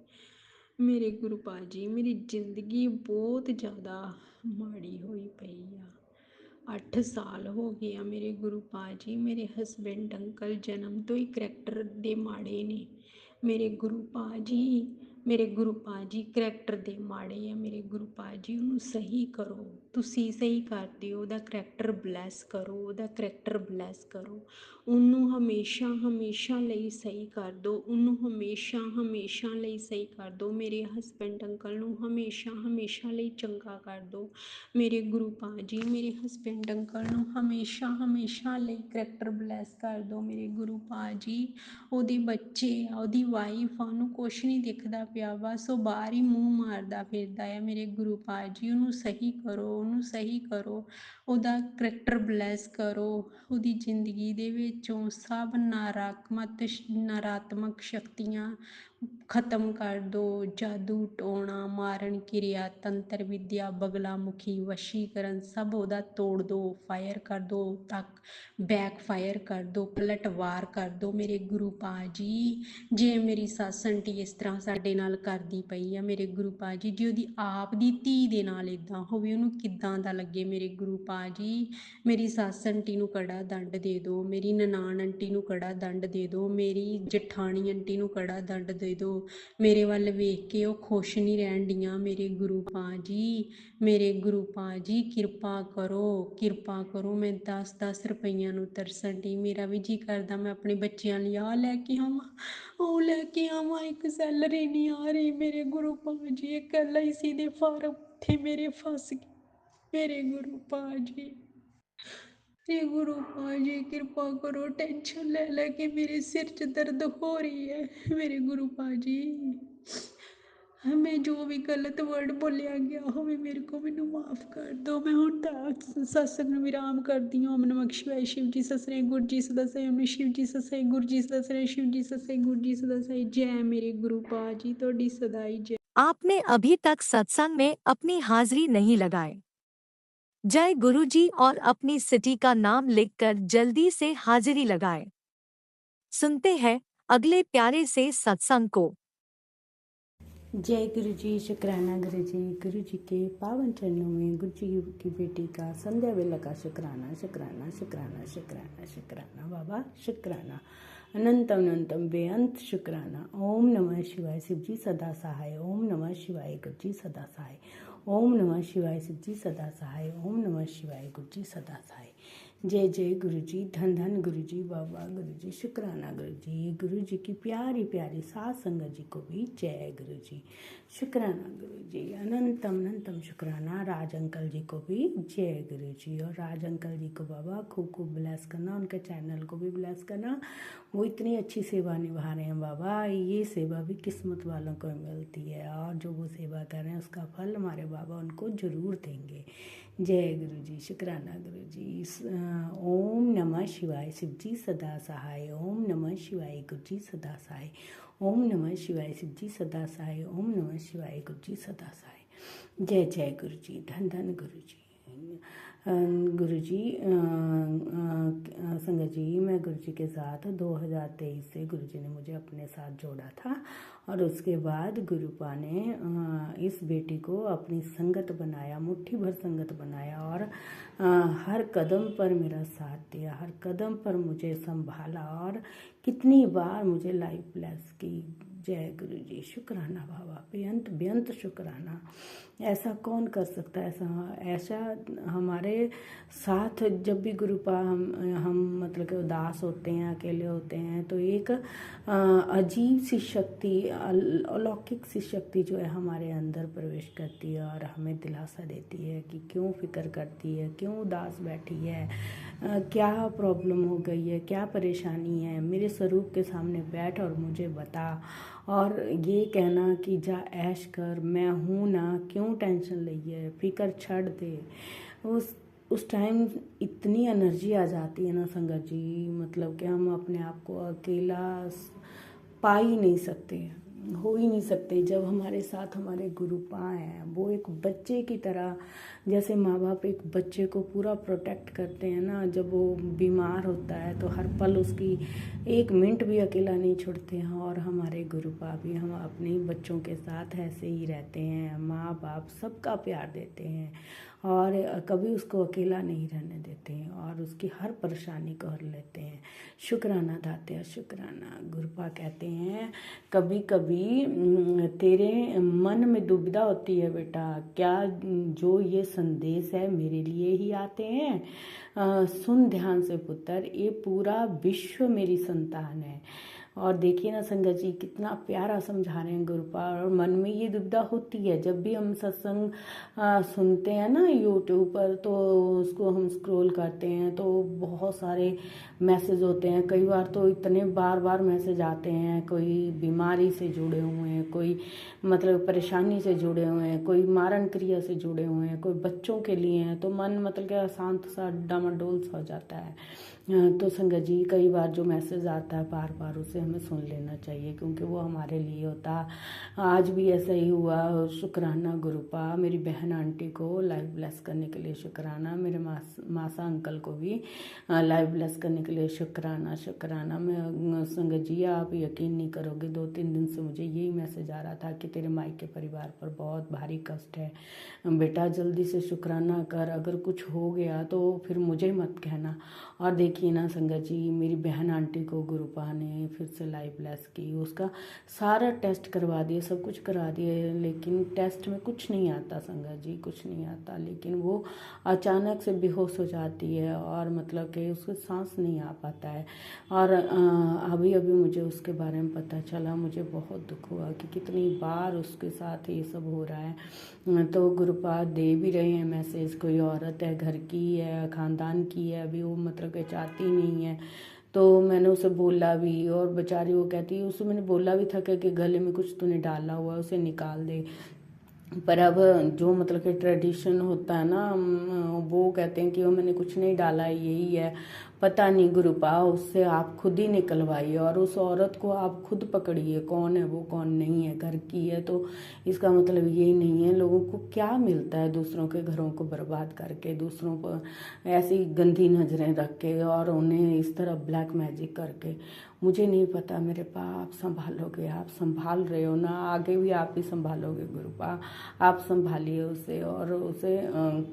ਮੇਰੇ ਗੁਰੂ ਪਾ ਜੀ ਮੇਰੀ ਜ਼ਿੰਦਗੀ ਬਹੁਤ ਜ਼ਿਆਦਾ ਮਾੜੀ ਹੋਈ ਪਈ ਆ। 8 ਸਾਲ ਹੋ ਗਏ ਆ ਮੇਰੇ ਗੁਰੂ ਪਾ ਜੀ। ਮੇਰੇ ਹਸਬੈਂਡ ਅੰਕਲ ਜਨਮ ਤੋਂ ਹੀ ਕਰੈਕਟਰ ਦੇ ਮਾੜੇ ਨੇ ਮੇਰੇ ਗੁਰੂ ਪਾ ਜੀ। ਮੇਰੇ ਗੁਰੂ ਪਾ ਜੀ ਕਰੈਕਟਰ ਦੇ ਮਾੜੇ ਆ ਮੇਰੇ ਗੁਰੂ ਪਾ ਜੀ। ਉਹਨੂੰ ਸਹੀ ਕਰੋ, ਤੁਸੀਂ ਸਹੀ ਕਰ ਦਿਓ, ਉਹਦਾ ਕਰੈਕਟਰ ਬਲੈਸ ਕਰੋ, ਉਹਦਾ ਕਰੈਕਟਰ ਬਲੈਸ ਕਰੋ। ਉਹਨੂੰ ਹਮੇਸ਼ਾ ਹਮੇਸ਼ਾ ਲਈ ਸਹੀ ਕਰ ਦਿਓ, ਉਹਨੂੰ ਹਮੇਸ਼ਾ ਹਮੇਸ਼ਾ ਲਈ ਸਹੀ ਕਰ ਦਿਓ। ਮੇਰੇ ਹਸਬੈਂਡ ਅੰਕਲ ਨੂੰ ਹਮੇਸ਼ਾ ਹਮੇਸ਼ਾ ਲਈ ਚੰਗਾ ਕਰ ਦਿਓ ਮੇਰੇ ਗੁਰੂ ਪਾ ਜੀ। ਮੇਰੇ ਹਸਬੈਂਡ ਅੰਕਲ ਨੂੰ ਹਮੇਸ਼ਾ ਹਮੇਸ਼ਾ ਲਈ ਕਰੈਕਟਰ ਬਲੈਸ ਕਰ ਦਿਓ ਮੇਰੇ ਗੁਰੂ ਪਾ ਜੀ। ਉਹਦੇ ਬੱਚੇ ਆ, ਉਹਦੀ ਵਾਈਫ ਆ, ਉਹਨੂੰ ਕੁਛ ਨਹੀਂ ਦਿਖਦਾ ਪਿਆ, ਬਸ ਉਹ ਬਾਹਰ ਹੀ ਮੂੰਹ ਮਾਰਦਾ ਫਿਰਦਾ ਆ ਮੇਰੇ ਗੁਰੂ ਪਾ ਜੀ। ਉਹਨੂੰ ਸਹੀ ਕਰੋ, ਉਹਨੂੰ ਸਹੀ ਕਰੋ, ਉਹਦਾ ਕਰੈਕਟਰ ਬਲੈਸ ਕਰੋ। ਉਹਦੀ ਜ਼ਿੰਦਗੀ ਦੇ ਵਿੱਚੋਂ ਸਭ ਨਕਾਰਾਤਮਕ ਸ਼ਕਤੀਆਂ ਖਤਮ ਕਰ ਦਿਓ। ਜਾਦੂ ਟੋਣਾ ਮਾਰਨ ਕਿਰਿਆ ਤੰਤਰ ਵਿਦਿਆ ਬਗਲਾ ਮੁਖੀ ਵਸ਼ੀਕਰਨ ਸਭ ਉਹਦਾ ਤੋੜ ਦਿਓ, ਫਾਇਰ ਕਰ ਦਿਓ, ਤੱਕ ਬੈਕ ਫਾਇਰ ਕਰ ਦਿਓ, ਪਲਟਵਾਰ ਕਰ ਦਿਓ ਮੇਰੇ ਗੁਰੂ ਪਾ ਜੀ। ਜੇ ਮੇਰੀ ਸੱਸ ਆਂਟੀ ਇਸ ਤਰ੍ਹਾਂ ਸਾਡੇ ਨਾਲ ਕਰਦੀ ਪਈ ਆ ਮੇਰੇ ਗੁਰੂ ਪਾ ਜੀ, ਜੇ ਉਹਦੀ ਆਪ ਦੀ ਧੀ ਦੇ ਨਾਲ ਇਦਾਂ ਹੋਵੇ ਉਹਨੂੰ ਕਿੱਦਾਂ ਦਾ ਲੱਗੇ ਮੇਰੇ ਗੁਰੂ ਪਾ ਜੀ। ਮੇਰੀ ਸੱਸ ਆਂਟੀ ਨੂੰ ਕੜਾ ਦੰਡ ਦੇ ਦਿਓ, ਮੇਰੀ ਨਨਾਣ ਆਂਟੀ ਨੂੰ ਕੜਾ ਦੰਡ ਦੇ ਦਿਓ, ਮੇਰੀ ਜਠਾਣੀ ਆਂਟੀ ਨੂੰ ਕੜਾ ਦੰਡ ਦੇ ਦਿਓ। ਮੇਰੇ ਵੱਲ ਵੇਖ ਕੇ ਉਹ ਖੁਸ਼ ਨਹੀਂ ਰਹਿਣ ਡੀਆਂ ਮੇਰੇ ਗੁਰੂ ਪਾ ਜੀ। ਮੇਰੇ ਗੁਰੂ ਪਾ ਜੀ ਕਿਰਪਾ ਕਰੋ, ਕਿਰਪਾ ਕਰੋ। ਮੈਂ 10-10 ਰੁਪਈਆਂ ਨੂੰ ਤਰਸਣ ਡੀ, ਮੇਰਾ ਵੀ ਜੀ ਕਰਦਾ ਮੈਂ ਆਪਣੇ ਬੱਚਿਆਂ ਲਈ ਆਹ ਲੈ ਕੇ ਆਵਾਂ, ਉਹ ਲੈ ਕੇ ਆਵਾਂ, ਇੱਕ ਸੈਲਰੀ ਨਹੀਂ ਆ ਰਹੀ ਮੇਰੇ ਗੁਰੂ ਪਾ ਜੀ। ਇੱਕ LIC ਦੇ ਫਾਰਮ ਉੱਥੇ ਮੇਰੇ ਫਸ ਗਏ ਮੇਰੇ ਗੁਰੂ ਪਾ ਜੀ। ਮੇਰੇ ਗੁਰੂ ਪਾ ਜੀ ਕਿਰਪਾ ਕਰੋ, ਟੈਨਸ਼ਨ ਲੈ ਲੈ ਕੇ ਮੇਰੇ ਸਿਰ 'ਚ ਦਰਦ ਹੋ ਰਹੀ ਹੈ ਮੇਰੇ ਗੁਰੂ ਪਾ ਜੀ। ਮੈਂ ਜੋ ਵੀ ਗਲਤ ਵਰਡ ਬੋਲਿਆ ਗਿਆ ਹੋਵੇ ਮੇਰੇ ਕੋ ਮੈਨੂੰ ਮਾਫ ਕਰ ਦਿਓ। ਮੈਂ ਹੁਣ ਤਾਂ ਸਤਸੰਗ ਨੂੰ ਵਿਰਾਮ ਕਰਦੀ ਹਾਂ। ਓਮ ਨਮଃ ਸ਼ਿਵਾਏ, शिव जी ससरे गुरु जी सदा सही, ओम शिव जी ससरे गुरु जी सदा सही, शिव जी ससरे गुरु जी सदा सही। जय मेरे गुरु पा जी, तोड़ी सदाई जय। आपने अभी तक सत्संग में अपनी हाजिरी नहीं लगाई। जय गुरुजी और अपनी सिटी का नाम लिखकर जल्दी से हाजिरी लगाएं। सुनते हैं अगले प्यारे से सत्संग को। जय गुरु जी, शुक्राना गुरु जी के पावन चरणों में गुरु जी की बेटी का संध्या वेला का शुक्राना शुक्राना शुक्राना शुक्राना शुक्राना बाबा शुक्राना अनंतम अनंतम बेअंत शुक्राना। ओम नमः शिवाय शिव जी सदा सहाय। ओम नमः शिवाय गुरु जी सदा सहाय। ओम नमः शिवाय शिव जी सदा सहाय। ओम नमः शिवाय गुरु जी सदा सहाय। जय जय गुरु जी, धन धन गुरु जी, बाबा गुरु जी, शुक्राना गुरु जी की प्यारी प्यारी सात संगत जी को भी जय गुरु जी, शुक्राना गुरु जी, अनंतम अनंतम शुक्राना। राज अंकल जी को भी जय गुरु जी। और राज अंकल जी को बाबा खूब खूब ब्लेस करना, उनके चैनल को भी ब्लेस करना। वो इतनी अच्छी सेवा निभा रहे हैं बाबा, ये सेवा भी किस्मत वालों को मिलती है और जो वो सेवा कर रहे हैं उसका फल हमारे बाबा उनको ज़रूर देंगे। जय गुरु जी, शुक्राना गुरु जी। ओम नमः शिवाय शिव जी सदा सहाय। ओम नमः शिवाय गुरु जी सदा सहाय। ओम नमः शिवाय शिव जी सदा सहाय। ओम नमः शिवाय गुरु जी सदा सहाय। जय जय गुरु जी, धन धन गुरु जी। गुरु जी संगत जी, मैं गुरु जी के साथ 2023 से गुरु जी ने मुझे अपने साथ जोड़ा था और उसके बाद गुरुपा ने इस बेटी को अपनी संगत बनाया, मुट्ठी भर संगत बनाया और हर कदम पर मेरा साथ दिया, हर कदम पर मुझे संभाला और कितनी बार मुझे लाइफ ब्लेस की। जय गुरु जी, शुक्राना बाबा, बेअंत बेअंत शुक्राना। ऐसा कौन कर सकता है, ऐसा हमारे साथ जब भी गुरुपा हम मतलब कि उदास होते हैं, अकेले होते हैं, तो एक अजीब सी शक्ति, अलौकिक सी शक्ति जो है हमारे अंदर प्रवेश करती है और हमें दिलासा देती है कि क्यों फिक्र करती है, क्यों उदास बैठी है, क्या प्रॉब्लम हो गई है, क्या परेशानी है, मेरे स्वरूप के सामने बैठ और मुझे बता। और ये कहना कि जा ऐश कर, मैं हूँ ना, क्यों टेंशन ली है, फिक्र छड़ दे। उस टाइम इतनी एनर्जी आ जाती है ना संगत जी, मतलब कि हम अपने आप को अकेला पा ही नहीं सकते, हो ही नहीं सकते। जब हमारे साथ हमारे गुरुपा हैं, वो एक बच्चे की तरह, जैसे माँ बाप एक बच्चे को पूरा प्रोटेक्ट करते हैं ना, जब वो बीमार होता है तो हर पल उसकी एक मिनट भी अकेला नहीं छोड़ते हैं। और हमारे गुरुपा भी हम अपने बच्चों के साथ ऐसे ही रहते हैं, माँ बाप सबका प्यार देते हैं और कभी उसको अकेला नहीं रहने देते हैं और उसकी हर परेशानी को हर लेते हैं। शुक्राना दाते, शुक्राना। गुरुपा कहते हैं कभी कभी तेरे मन में दुविधा होती है बेटा, क्या जो ये संदेश है मेरे लिए ही आते हैं? सुन ध्यान से पुत्र, ये पूरा विश्व मेरी संतान है। और देखिए ना संगत जी, कितना प्यारा समझा रहे हैं गुरुपा। और मन में ये दुविधा होती है जब भी हम सत्संग सुनते हैं ना यूट्यूब पर, तो उसको हम स्क्रॉल करते हैं तो बहुत सारे मैसेज होते हैं। कई बार तो इतने बार बार मैसेज आते हैं, कोई बीमारी से जुड़े हुए हैं, कोई मतलब परेशानी से जुड़े हुए हैं, कोई मारण क्रिया से जुड़े हुए हैं, कोई बच्चों के लिए हैं, तो मन मतलब क्या शांत सा डामाडोल सा हो जाता है। तो संगत जी, कई बार जो मैसेज आता है बार बार उसे हमें सुन लेना चाहिए क्योंकि वो हमारे लिए होता। आज भी ऐसा ही हुआ। शुक्राना गुरुपा, मेरी बहन आंटी को लाइव ब्लेस करने के लिए शुक्राना, मेरे मासा अंकल को भी लाइव ब्लेस करने के लिए शुक्राना शुक्राना। मैं संगत जी, आप यकीन नहीं करोगे, 2-3 दिन से मुझे यही मैसेज आ रहा था कि तेरे मायके परिवार पर बहुत भारी कष्ट है बेटा, जल्दी से शुक्राना कर, अगर कुछ हो गया तो फिर मुझे मत कहना। और देखिए ना संगत जी, मेरी बहन आंटी को गुरुपा ने फिर से लाइव ब्लेस की, उसका सारा टेस्ट करवा दिए, सब कुछ करा दिए, लेकिन टेस्ट में कुछ नहीं आता संगत जी, कुछ नहीं आता। लेकिन वो अचानक से बेहोश हो जाती है और मतलब कि उसको सांस नहीं आ पाता है। और अभी अभी मुझे उसके बारे में पता चला, मुझे बहुत दुख हुआ कि कितनी बार उसके साथ ये सब हो रहा है। तो गुरुपा दे भी रहे हैं मैसेज, कोई औरत है, घर की है, ख़ानदान की है, अभी वो मतलब कि चाहती नहीं है। तो मैंने उसे बोला भी और बेचारी वो कहती है, उसे मैंने बोला भी था कि गले में कुछ तूने डाला हुआ है उसे निकाल दे। पर अब जो मतलब कि ट्रेडिशन होता है ना, वो कहते हैं कि वो मैंने कुछ नहीं डाला, यही है, पता नहीं गुरुपा, उससे आप खुद ही निकलवाइए और उस औरत को आप खुद पकड़िए, कौन है वो कौन नहीं है, घर की है तो इसका मतलब यही नहीं है। लोगों को क्या मिलता है दूसरों के घरों को बर्बाद करके, दूसरों पर ऐसी गंदी नज़रें रख के और उन्हें इस तरह ब्लैक मैजिक करके। मुझे नहीं पता मेरे पा, आप संभालोगे, आप संभाल रहे हो ना, आगे भी आप ही संभालोगे गुरुपा, आप संभालिए उसे और उसे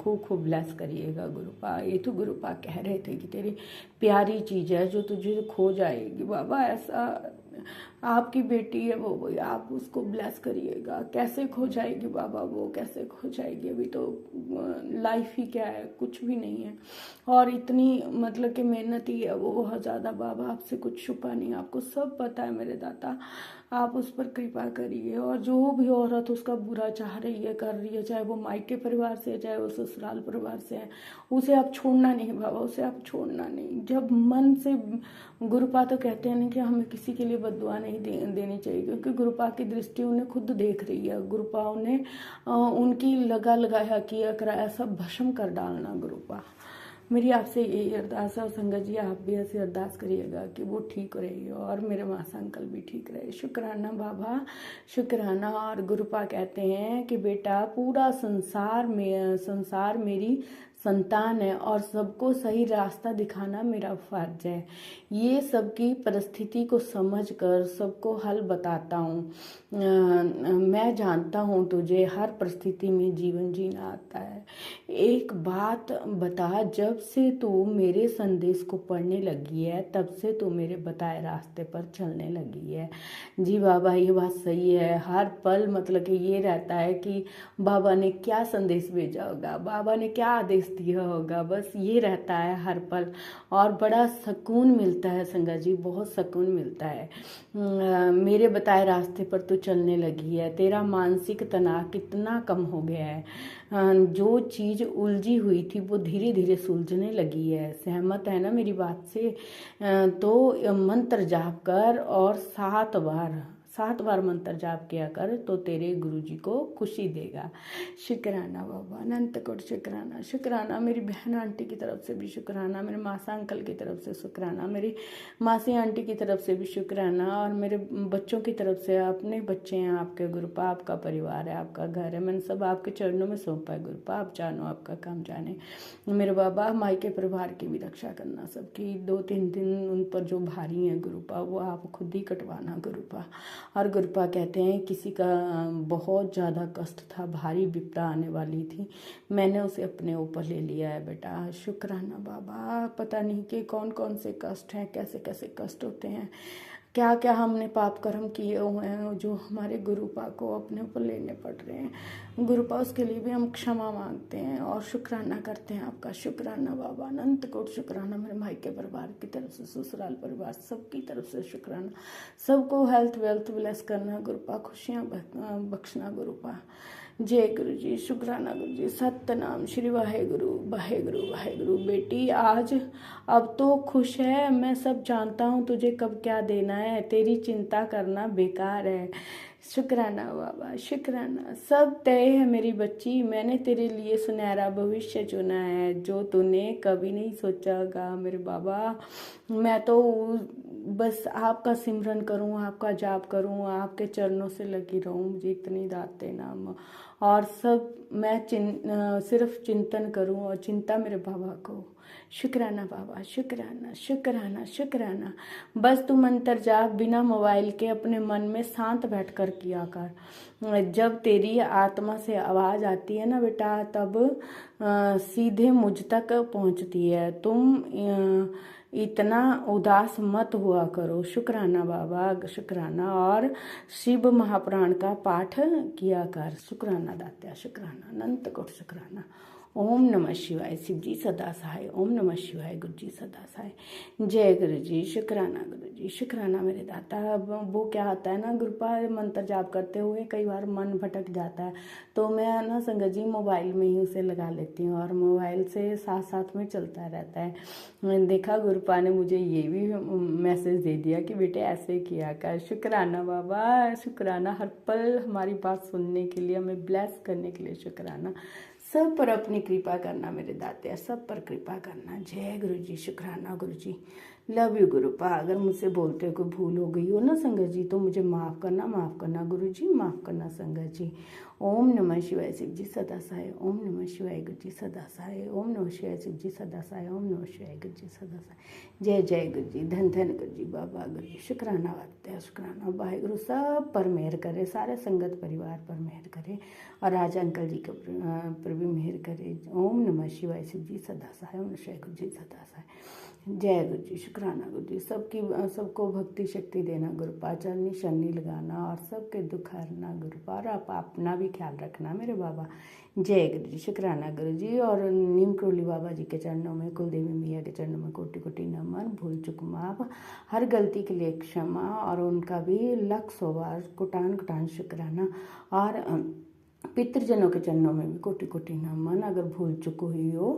खूब खूब ब्लेस करिएगा गुरुपा। ये तो गुरुपा कह रहे थे कि तेरी प्यारी चीज़ है जो तुझे खो जाएगी बाबा, ऐसा आपकी बेटी है वो आप उसको ब्लेस करिएगा। कैसे खो जाएगी बाबा, वो कैसे खो जाएगी, अभी तो लाइफ ही क्या है, कुछ भी नहीं है और इतनी मतलब कि मेहनत ही है वो बहुत ज़्यादा। बाबा आपसे कुछ छुपा नहीं, आपको सब पता है मेरे दाता, आप उस पर कृपा करिए और जो भी औरत उसका बुरा चाह रही है, कर रही है, चाहे वो मायके परिवार से है चाहे वो ससुराल परिवार से है, उसे आप छोड़ना नहीं बाबा, उसे आप छोड़ना नहीं। जब मन से गुरुपा तो कहते हैं ना कि हमें किसी के लिए बद्दुआ नहीं देनी चाहिए, क्योंकि गुरुपा की दृष्टि उन्हें खुद देख रही है। गुरुपा उन्हें उनकी लगाया किया कराया सब भस्म कर डालना गुरुपा। मेरी आपसे यही अरदास है और संगत जी आप भी ऐसे अरदास करिएगा कि वो ठीक रहे और मेरे मासा अंकल भी ठीक रहे। शुक्राना बाबा, शुक्राना। और गुरुपा कहते हैं कि बेटा पूरा संसार मेरी संतान है और सबको सही रास्ता दिखाना मेरा फर्ज है। ये सबकी परिस्थिति को समझकर सबको हल बताता हूँ। मैं जानता हूँ तुझे हर परिस्थिति में जीवन जीना आता है। एक बात बता, जब से तू मेरे संदेश को पढ़ने लगी है तब से तू मेरे बताए रास्ते पर चलने लगी है। जी बाबा ये बात सही है। हर पल मतलब कि ये रहता है कि बाबा ने क्या संदेश भेजा होगा, बाबा ने क्या आदेश दिया होगा, बस ये रहता है हर पल और बड़ा सुकून मिलता है संगत जी, बहुत सुकून मिलता है। मेरे बताए रास्ते पर तू चलने लगी है, तेरा मानसिक तनाव कितना कम हो गया है। जो चीज़ उलझी हुई थी वो धीरे धीरे सुलझने लगी है। सहमत है ना मेरी बात से? तो मंत्र जाप कर और 7 बार मंत्र जाप किया कर तो तेरे गुरुजी को खुशी देगा। शुक्राना बाबा, अनंत कोट शुक्राना। शुक्राना मेरी बहन आंटी की तरफ से भी शुक्राना, मेरे मासा अंकल की तरफ से शुक्राना, मेरी मासी आंटी की तरफ से भी शुक्राना और मेरे बच्चों की तरफ से। अपने बच्चे हैं आपके गुरुपा, आपका परिवार है, आपका घर है, मैंने सब आपके चरणों में सौंपा है गुरुपा। आप जानो आपका काम जाने। मेरे बाबा मायके परिवार की भी रक्षा करना, सबकी 2-3 दिन उन पर जो भारी है गुरुपा वो आप खुद ही कटवाना गुरुपा। और गुरुपा कहते हैं किसी का बहुत ज़्यादा कष्ट था, भारी विपदा आने वाली थी, मैंने उसे अपने ऊपर ले लिया है बेटा। शुक्राना बाबा। पता नहीं कि कौन कौन से कष्ट हैं, कैसे कैसे कष्ट होते हैं, क्या क्या हमने पाप कर्म किए हुए हैं जो हमारे गुरुपा को अपने ऊपर लेने पड़ रहे हैं। गुरुपा उसके लिए भी हम क्षमा मांगते हैं और शुक्राना करते हैं आपका। शुक्राना बाबा, अनंत कोट शुक्राना। मेरे मायके परिवार की तरफ से, ससुराल परिवार सबकी तरफ से शुक्राना। सबको हेल्थ वेल्थ ब्लेस करना गुरुपा, खुशियाँ बख्शना गुरुपा। जय गुरु जी, शुक्राना गुरु जी। सतनाम श्री वाहेगुरु वाहेगुरु वाहेगुरु। बेटी आज अब तो खुश है, मैं सब जानता हूँ तुझे कब क्या देना है, तेरी चिंता करना बेकार है। शुक्राना बाबा, शुक्राना। सब तय है मेरी बच्ची, मैंने तेरे लिए सुनहरा भविष्य चुना है जो तूने कभी नहीं सोचा होगा मेरे बाबा। मैं तो बस आपका सिमरन करूं, आपका जाप करूं, आपके चरणों से लगी रहूं, मुझे इतनी दात देना और सब मैं सिर्फ चिंतन करूं और चिंता मेरे बाबा को। शुक्राना बाबा, शुक्राना शुक्राना शुक्राना। बस तू मंत्र जाप बिना मोबाइल के अपने मन में शांत बैठकर किया कर। जब तेरी आत्मा से आवाज़ आती है ना बेटा, तब सीधे मुझ तक पहुंचती है। तुम इतना उदास मत हुआ करो। शुक्राना बाबा, शुक्राना। और शिव महापुराण का पाठ किया कर। शुक्राना दात्या, शुक्राना, अनंत कोट शुक्राना। ओम नमः शिवाय। शिव जी सदा सहाय। ओम नमः शिवाय। गुरु जी सदा सहाय। जय गुरु जी। शुक्राना गुरु जी। शुक्राना मेरे दाता। अब वो क्या होता है ना, गुरुपा मंत्र जाप करते हुए कई बार मन भटक जाता है, तो मैं ना संगत जी मोबाइल में ही उसे लगा लेती हूँ और मोबाइल से साथ साथ में चलता रहता है। मैंने देखा गुरुपा ने मुझे ये भी मैसेज दे दिया कि बेटे ऐसे किया कर। शुक्राना बाबा, शुक्राना हर पल हमारी बात सुनने के लिए, हमें ब्लेस करने के लिए शुक्राना। सब पर अपनी कृपा करना मेरे दाते, सब पर कृपा करना। जय गुरु जी। शुक्राना गुरु जी। Love you गुरुपा। अगर मुझसे बोलते कोई भूल हो गई हो ना संगत जी तो मुझे माफ़ करना गुरु जी, माफ़ करना संगत जी। ओम नमः शिवाय। शिव जी सदा सहाय। ओम नमः शिवाय। गुरु जी सदा सहाय। ओम नमः शिवाय। शिव जी सदा सहाय। ओम नमः शिवाय। गुरु जी सदा सहाय। जय जय गुरु जी। धन धन गुरु जी। बाबा गुरु जी। शुक्राना वाते शुक्राना। वाहिगुरु सब पर मेहर करे, सारे संगत परिवार पर मेहर करे और राजा अंकल जी के पर भी मेहर करे। ओम नमः शिवाय। शिव जी सदा सहाय। ओम नमः शिवाय। गुरु जी सदा सहाय। जय गुरु जी। शुक्राना गुरु जी। सबको भक्ति शक्ति देना गुरुपा, चरनी शरणी लगाना और सबके दुख हरना गुरुपा, और आप अपना भी ख्याल रखना मेरे बाबा। जय गुरु जी। शुक्राना गुरु जी। और नीम क्रोली बाबा जी के चरणों में, कुलदेवी मैया के चरणों में कोटि कोटि नमन। भूल चुक माफ, हर गलती के लिए क्षमा, और उनका भी 100 बार कोटान कोटान शुक्राना। और पितृजनों के चरणों में भी कोटि कोटि नमन। अगर भूल चुक हुई हो,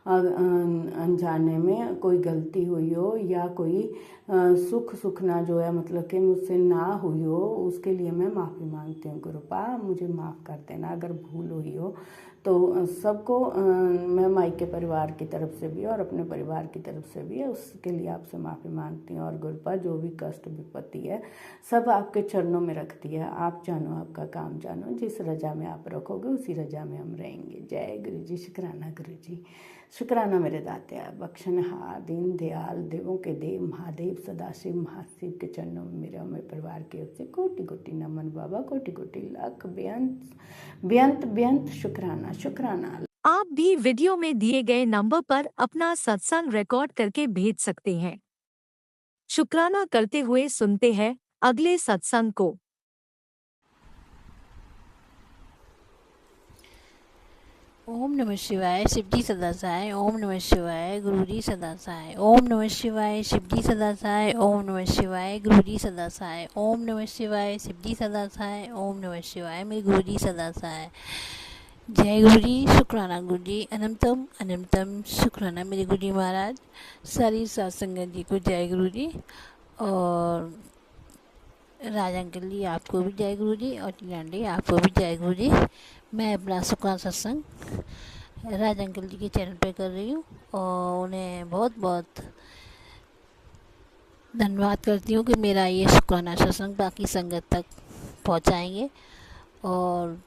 अनजाने में कोई गलती हुई हो, या कोई सुख ना जो है मतलब कि मुझसे ना हुई हो, उसके लिए मैं माफ़ी मांगती हूँ गुरुपा, मुझे माफ़ कर देना अगर भूल हुई हो तो। सबको मैं मायके परिवार की तरफ से भी और अपने परिवार की तरफ से भी उसके लिए आपसे माफ़ी मांगती हूँ। और गुरुपा जो भी कष्ट विपत्ति है सब आपके चरणों में रख दिया है। आप जानो, आपका काम जानो, जिस रजा में आप रखोगे उसी रजा में हम रहेंगे। जय गुरु जी। शुक्राना गुरु जी। शुक्राना मेरे दाते। बख्शनहार दीन दयाल देवों के देव महादेव सदाशिव महाशिव के चरणों में मेरे और मेरे परिवार की ओर से कोटि कोटि नमन बाबा, कोटि कोटि लाख बेअंत बेअंत बेअंत शुक्राना शुक्राना। आप भी वीडियो में दिए गए नंबर पर अपना सत्संग रिकॉर्ड करके भेज सकते हैं। शुक्राना करते हुए सुनते हैं अगले सत्संग को। ओम नमः शिवाय। शिवजी सदा सहाय। ओम नमः शिवाय। गुरुजी सदा सहाय। ओम नमः शिवाय। शिवजी सदा सहाय। ओम नमः शिवाय। गुरुजी सदा सहाय। ओम नमः शिवाय। शिवजी सदा सहाय। ओम नमः शिवाय। मेरे गुरुजी सदा सहाय। जय गुरुजी। शुक्राना गुरुजी। अनंतम अनंतम शुक्राना मेरे गुरुजी महाराज। सारी सात संगत जी को जय गुरुजी, और राजा अंकल जी आपको भी जय गुरुजी, और टीलांडी आपको भी जय गुरुजी। मैं अपना शुक्राना सत्संग राज अंकल जी के चैनल पे कर रही हूँ, और उन्हें बहुत बहुत धन्यवाद करती हूँ कि मेरा ये शुक्राना सत्संग बाकी संगत तक पहुँचाएंगे, और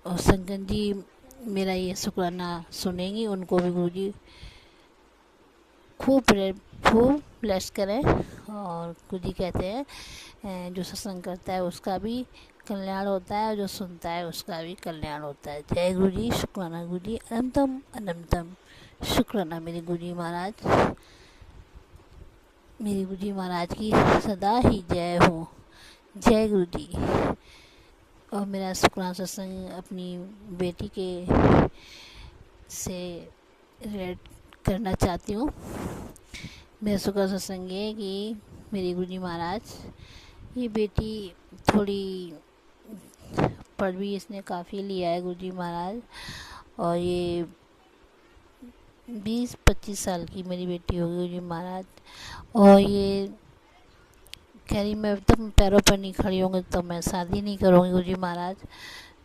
संगत जी मेरा ये शुक्राना सुनेंगी, उनको भी गुरुजी खूब ब्लेस करें। और गुरुजी कहते हैं जो सत्संग करता है उसका भी कल्याण होता है, और जो सुनता है उसका भी कल्याण होता है। जय गुरुजी। शुक्राना गुरुजी। अनंतम अनंतम शुक्राना मेरे गुरुजी महाराज। मेरे गुरुजी महाराज की सदा ही जय हो। जय गुरुजी। और मेरा शुक्राना सत्संग अपनी बेटी के से रिलेट करना चाहती हूँ। मेरा शुक्राना सत्संग ये है कि मेरे गुरुजी महाराज, ये बेटी थोड़ी पढ़ भी इसने काफ़ी लिया है गुरुजी महाराज, और ये 20-25 साल की मेरी बेटी होगी गुरुजी महाराज। और ये कह रही मैं तब पैरों पर नहीं खड़ी होंगी तो मैं शादी नहीं करूँगी गुरुजी महाराज।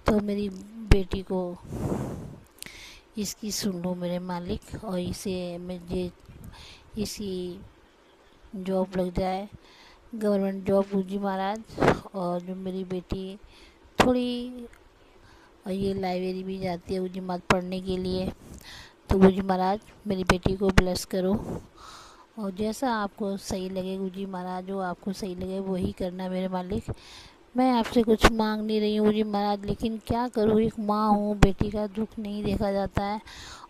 तो मेरी बेटी को इसकी सुन लो मेरे मालिक, और इसे मुझे इसी जॉब लग जाए, गवर्नमेंट जॉब गुरुजी महाराज। और जो मेरी बेटी थोड़ी, और ये लाइब्रेरी भी जाती है गुरुजी महाराज पढ़ने के लिए, तो गुरुजी महाराज मेरी बेटी को ब्लेस करो, और जैसा आपको सही लगे गुरुजी महाराज, जो आपको सही लगे वही करना मेरे मालिक। मैं आपसे कुछ मांग नहीं रही हूँ गुरुजी महाराज, लेकिन क्या करूँ, एक माँ हूँ, बेटी का दुख नहीं देखा जाता है,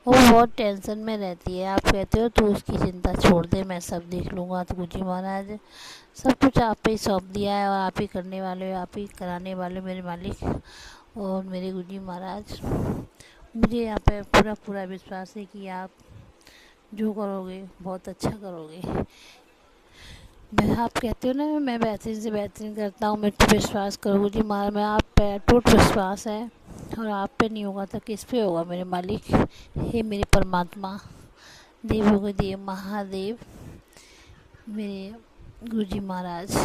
और वो बहुत टेंशन में रहती है। आप कहते हो तो उसकी चिंता छोड़ दे, मैं सब देख लूँगा। तो गुरुजी महाराज सब कुछ आप पे ही सौंप दिया है, और आप ही करने वाले हो, आप ही कराने वाले मेरे मालिक। और मेरे गुरुजी महाराज मुझे यहाँ पे पूरा पूरा विश्वास है कि आप जो करोगे बहुत अच्छा करोगे। मैं आप कहते हो ना मैं बेहतरीन से बेहतरीन करता हूँ, मेरे पे विश्वास करो गुरुजी महाराज। मैं आप पे टूट विश्वास है, और आप पे नहीं होगा तो किस पे होगा मेरे मालिक। हे मेरे परमात्मा, देवों के देव महादेव, मेरे गुरुजी महाराज,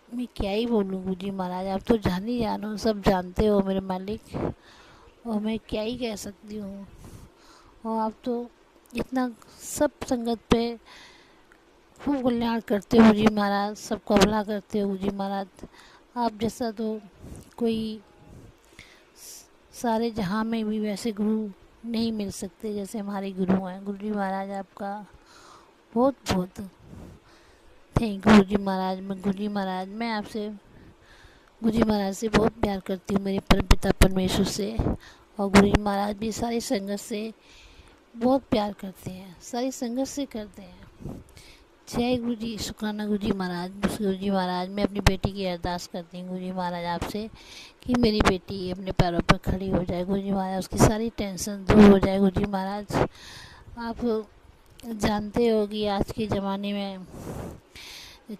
मैं क्या ही बोलूँ गुरुजी महाराज, आप तो जान ही जानो, सब जानते हो मेरे मालिक, और मैं क्या ही कह सकती हूँ। और आप तो इतना सब संगत पे खूब कल्याण करते हो गुरुजी महाराज, सबका भला करते हो गुरुजी महाराज। आप जैसा तो कोई सारे जहाँ में भी वैसे गुरु नहीं मिल सकते जैसे हमारे गुरु हैं। गुरुजी महाराज आपका बहुत बहुत थैंक यू गुरुजी महाराज। मैं आपसे गुरुजी महाराज से बहुत प्यार करती हूँ, मेरे परमपिता परमेश्वर से। और गुरुजी महाराज भी सारी संगत से बहुत प्यार करते हैं, सारी संगत से करते हैं। जय गुरुजी, शुक्राना गुरुजी महाराज। गुरुजी महाराज, मैं अपनी बेटी की अरदास करती हूँ गुरुजी महाराज आपसे कि मेरी बेटी अपने पैरों पर खड़ी हो जाए गुरुजी महाराज, उसकी सारी टेंशन दूर हो जाए गुरुजी महाराज। आप जानते हो कि आज के ज़माने में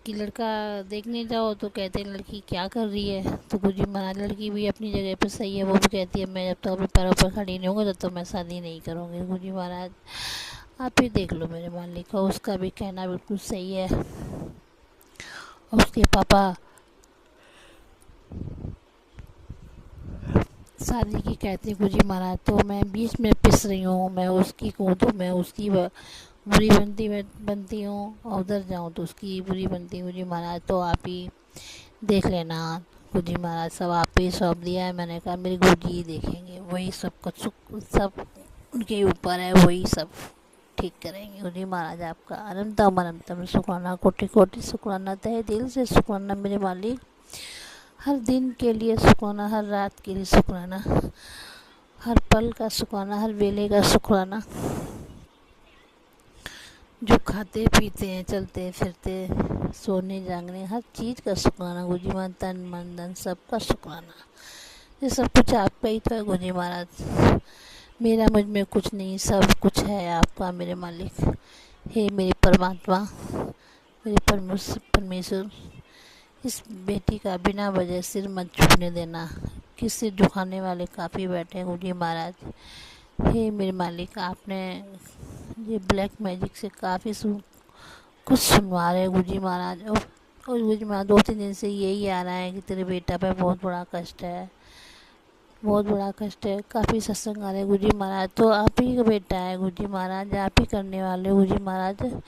कि लड़का देखने जाओ तो कहते हैं लड़की क्या कर रही है, तो गुरुजी महाराज लड़की भी अपनी जगह पर सही है, वो भी कहती है मैं जब तक अपने पैरों पर खड़ी नहीं होंगी तब तो मैं शादी नहीं करूँगी गुरुजी महाराज। आप ही देख लो मेरे मालिक को, उसका भी कहना बिल्कुल सही है। और उसके पापा शादी की कहते गुरुजी महाराज, तो मैं बीच में पिस रही हूँ, मैं उसकी कहूँ तो मैं उसकी बुरी बनती हूँ, और उधर जाऊँ तो उसकी बुरी बनती हूँ गुरुजी महाराज। तो आप ही देख लेना गुरुजी महाराज, सब आप ही सौंप दिया है। मैंने कहा मेरे गुरुजी ही देखेंगे, वही सब कुछ सब उनके ऊपर है, वही सब ठीक करेंगे गुरुजी महाराज। आपका अनंतम अनंतम शुक्राना, कोटि कोटि शुक्राना, तहे दिल से शुक्राना मेरे मालिक। हर दिन के लिए शुक्राना, हर रात के लिए शुक्राना, हर पल का शुक्राना, हर वेले का शुक्राना। जो खाते पीते हैं, चलते फिरते, सोने जागने, हर चीज़ का शुक्राना गुरुजी महाराज। तन मन धन सबका शुक्राना, ये सब कुछ आपका ही तो है गुरुजी महाराज। मेरा मुझ में कुछ नहीं, सब कुछ है आपका मेरे मालिक। हे मेरे परमात्मा, मेरे परमेश्वर, इस बेटी का बिना वजह सिर मत झुकने देना। किस सिर झुकाने वाले काफ़ी बैठे हैं गुरुजी महाराज। हे मेरे मालिक, आपने ये ब्लैक मैजिक से काफ़ी कुछ सुनवा रहे हैं गुरुजी महाराज। और गुरुजी महाराज 2-3 दिन से यही आ रहा है कि तेरे बेटा पे बहुत बड़ा कष्ट है, बहुत बड़ा कष्ट है। काफ़ी सत्संग आ रहे हैं गुरुजी महाराज, तो आप ही का बेटा है गुरुजी महाराज, आप ही करने वाले गुरुजी महाराज।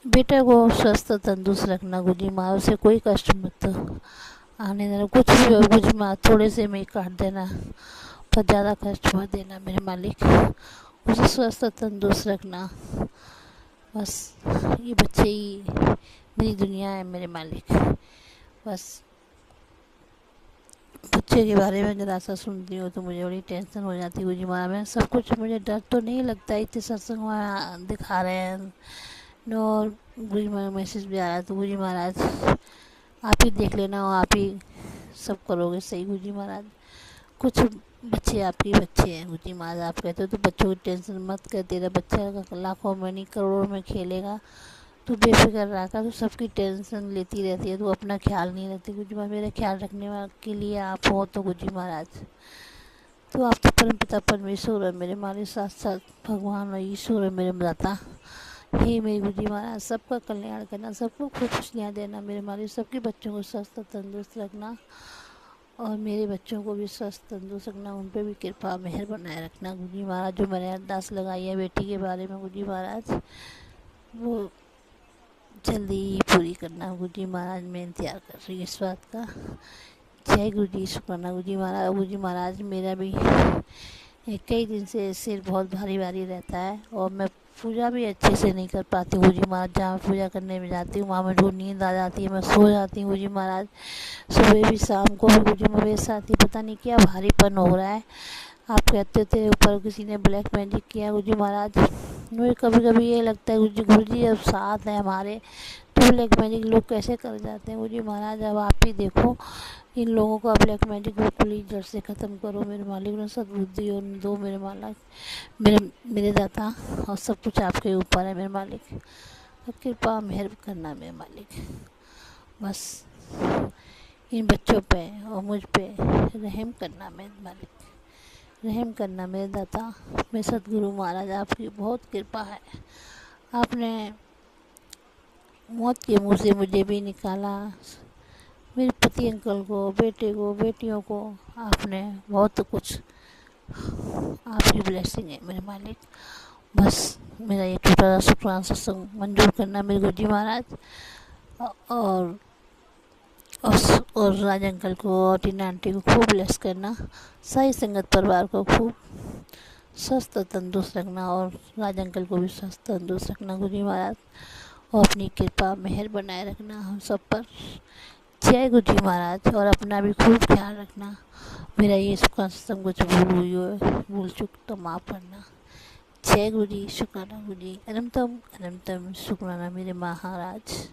बेटा को स्वस्थ तंदुरुस्त रखना गुरुजी महाराज, उसे कोई कष्ट मत आने देना, कुछ भी हो गुरुजी महाराज, थोड़े से में काट देना पर ज़्यादा कष्ट मत देना मेरे मालिक। उसे स्वस्थ तंदुरुस्त रखना, बस ये बच्चे ही मेरी दुनिया है मेरे मालिक। बस बच्चे के बारे में ज़रा सा सुनती हूँ तो मुझे बड़ी टेंशन हो जाती है गुरुजी महाराज। मैं सब कुछ, मुझे डर तो नहीं लगता, इतने सत्संग में दिखा रहे हैं और गुरुजी महाराज मैसेज भी आ रहा है, तो गुरुजी महाराज आप ही देख लेना और आप ही सब करोगे सही गुरुजी महाराज। कुछ बच्चे आपके बच्चे हैं गुरुजी महाराज, आप कहते हो तो बच्चों की टेंशन मत कर, तेरा बच्चा लाखों में नहीं करोड़ों में खेलेगा, तो बेफिक्र रखा, तो सबकी टेंशन लेती रहती है, तो अपना ख्याल नहीं रखती गुरुजी महाराज। मेरा ख्याल रखने के लिए आप हो तो गुरुजी महाराज, तो आप तो परमपिता परमेश्वर है मेरे मालिक, साथ साथ भगवान और ईश्वर है मेरे दाता। हे मेरे गुरुजी महाराज, सबका कल्याण करना, सबको खुशियाँ देना मेरे मालिक, सबके बच्चों को स्वस्थ तंदुरुस्त रखना, और मेरे बच्चों को भी स्वस्थ तंदुरुस्त रखना, उन पर भी कृपा मेहर बनाए रखना गुरुजी महाराज। जो मैंने अरदास लगाई है बेटी के बारे में गुरुजी महाराज, वो जल्दी ही पूरी करना गुरुजी महाराज। मैं इंतजार कर रही हूँ इस बात का। जय गुरुजी, शुक्राना गुरुजी महाराज। गुरुजी महाराज, मेरा भी कई दिन से सिर बहुत भारी भारी रहता है, और मैं पूजा भी अच्छे से नहीं कर पाती हूँ गुरुजी महाराज। जहाँ पूजा करने में जाती हूँ वहाँ मुझे नींद आ जाती है, मैं सो जाती हूँ गुरुजी महाराज। सुबह भी शाम को भी गुरुजी महाराज साथ ही पता नहीं क्या भारीपन हो रहा है। आप कहते थे ऊपर किसी ने ब्लैक मैजिक किया गुरुजी महाराज, मुझे कभी कभी ये लगता है गुरु जी जब साथ है हमारे तो ब्लैक मैजिक लोग कैसे कर जाते हैं। गुरु जी महाराज अब आप ही देखो, इन लोगों का ब्लैक मैजिक बिल्कुल ही जड़ से ख़त्म करो मेरे मालिक, उन्हें सद्बुद्धि और दो मेरे मालिक, मेरे दाता। और सब कुछ आपके ऊपर है मेरे मालिक, और कृपा मेहर करना मेरे मालिक। बस इन बच्चों पे और मुझ पे रहम करना मेरे मालिक, रहम करना मेरे दाता। मेरे सदगुरु महाराज आपकी बहुत कृपा है। आपने मौत के मुंह से मुझे भी निकाला, मेरे पति अंकल को, बेटे को, बेटियों को, आपने बहुत कुछ, आपकी ब्लेसिंग है मेरे मालिक। बस मेरा ये छोटा सा शुक्राना सत्संग मंजूर करना मेरे गुरुजी महाराज। और और राज अंकल को और टीना आंटी को खूब ब्लेस करना, सारी संगत परिवार को खूब स्वस्थ तंदुरुस्त रखना, और राज अंकल को भी स्वस्थ तंदुरुस्त रखना गुरुजी महाराज, और अपनी कृपा मेहर बनाए रखना हम सब पर। जय गुरुजी महाराज। और अपना भी खूब ख्याल रखना। मेरा ये सत्संग कुछ भूल हुई हो, भूल चुक तो माफ़ करना। जय गुरुजी, शुक्राना गुरुजी, अनंतम अनंतम शुक्राना मेरे महाराज,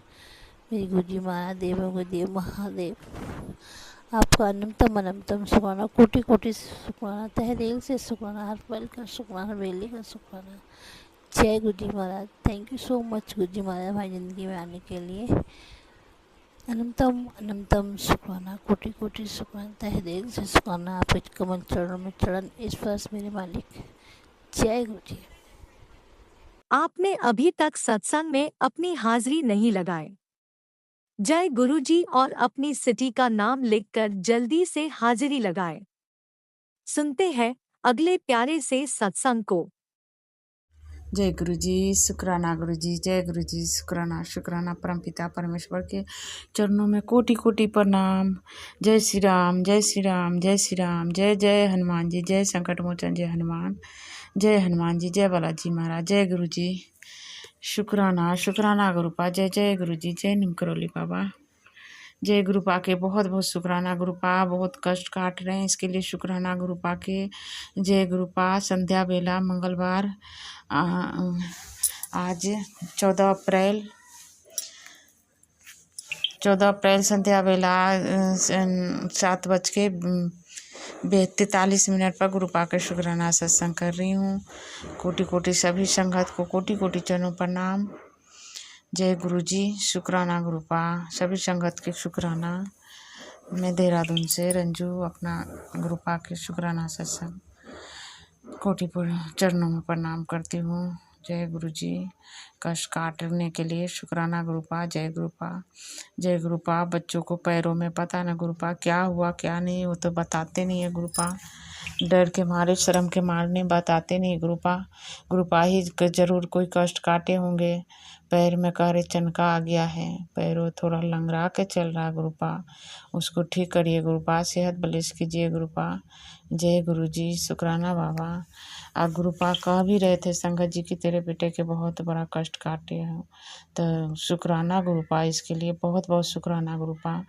मेरे गुरुजी महाराज, देवों के देव महादेव। आपका अनंतम अनंतम शुक्राना, कोटि कोटि शुक्राना, तहे दिल से शुक्राना, हर पल का शुक्राना, बेली का शुक्राना। जय गुरुजी महाराज। थैंक यू सो मच गुरुजी महाराज हमारी ज़िंदगी में आने के लिए। अनंतम अनंतम शुक्राना, कोटि कोटि शुक्राना, तहे दिल से शुक्राना। आपके कमल चरणों में चरण स्पर्श मेरे मालिक। जय गुरुजी। आपने अभी तक सत्संग में अपनी हाजिरी नहीं लगाए। जय गुरुजी और अपनी सिटी का नाम लिखकर जल्दी से हाजिरी लगाएं। सुनते हैं अगले प्यारे से सत्संग को। जय गुरु जी, शुक्राना गुरु जी, जय गुरु जी, शुक्राना शुक्राना। परमपिता परमेश्वर के चरणों में कोटि कोटि प्रणाम। जय श्री राम, जय श्री राम, जय श्री राम। जय जय हनुमान जी, जय संकट मोचन, जय हनुमान, जय हनुमान जी, जय बालाजी महाराज। जय गुरु जी, शुक्राना शुक्राना गुरुपा। जय जय गुरु जी, जय निम करोली बाबा। जय गुरुपा के बहुत बहुत शुक्राना गुरुपा। बहुत कष्ट काट रहे हैं इसके लिए शुक्राना गुरुपा के। जय गुरुपा। संध्या बेला मंगलवार, आज 14 अप्रैल संध्या बेला 7:43 पर गुरुपा के शुक्राना सत्संग कर रही हूँ। कोटि कोटि सभी संगत को कोटि कोटि चरणों प्रणाम। जय गुरु जी, शुक्राना गुरुपा, सभी संगत के शुक्राना। मैं देहरादून से रंजू अपना गुरुपा के शुक्राना सत्संग कोटि चरणों में प्रणाम करती हूँ। जय गुरु जी। कष्ट काटने के लिए शुक्राना गुरुपा। जय गुरुपा, जय गुरुपा। बच्चों को पैरों में पता न गुरुपा क्या हुआ क्या नहीं, वो तो बताते नहीं है गुरुपा। डर के मारे, शर्म के मारने बताते नहीं गुरुपा। गुरुपा ही जरूर कोई कष्ट काटे होंगे। पैर में कहरे चनका आ गया है, पैरों थोड़ा लंगड़ा के चल रहा गुरुपा, उसको ठीक करिए गुरुपा। सेहत बलिश कीजिए गुरुपा। जय गुरु जी, शुक्राना बाबा। आप गुरुपा कह भी रहे थे संगत जी की तेरे बेटे के बहुत बड़ा कष्ट काटे हो, तो शुक्राना गुरुपा। इसके लिए बहुत बहुत शुक्राना गुरुपा।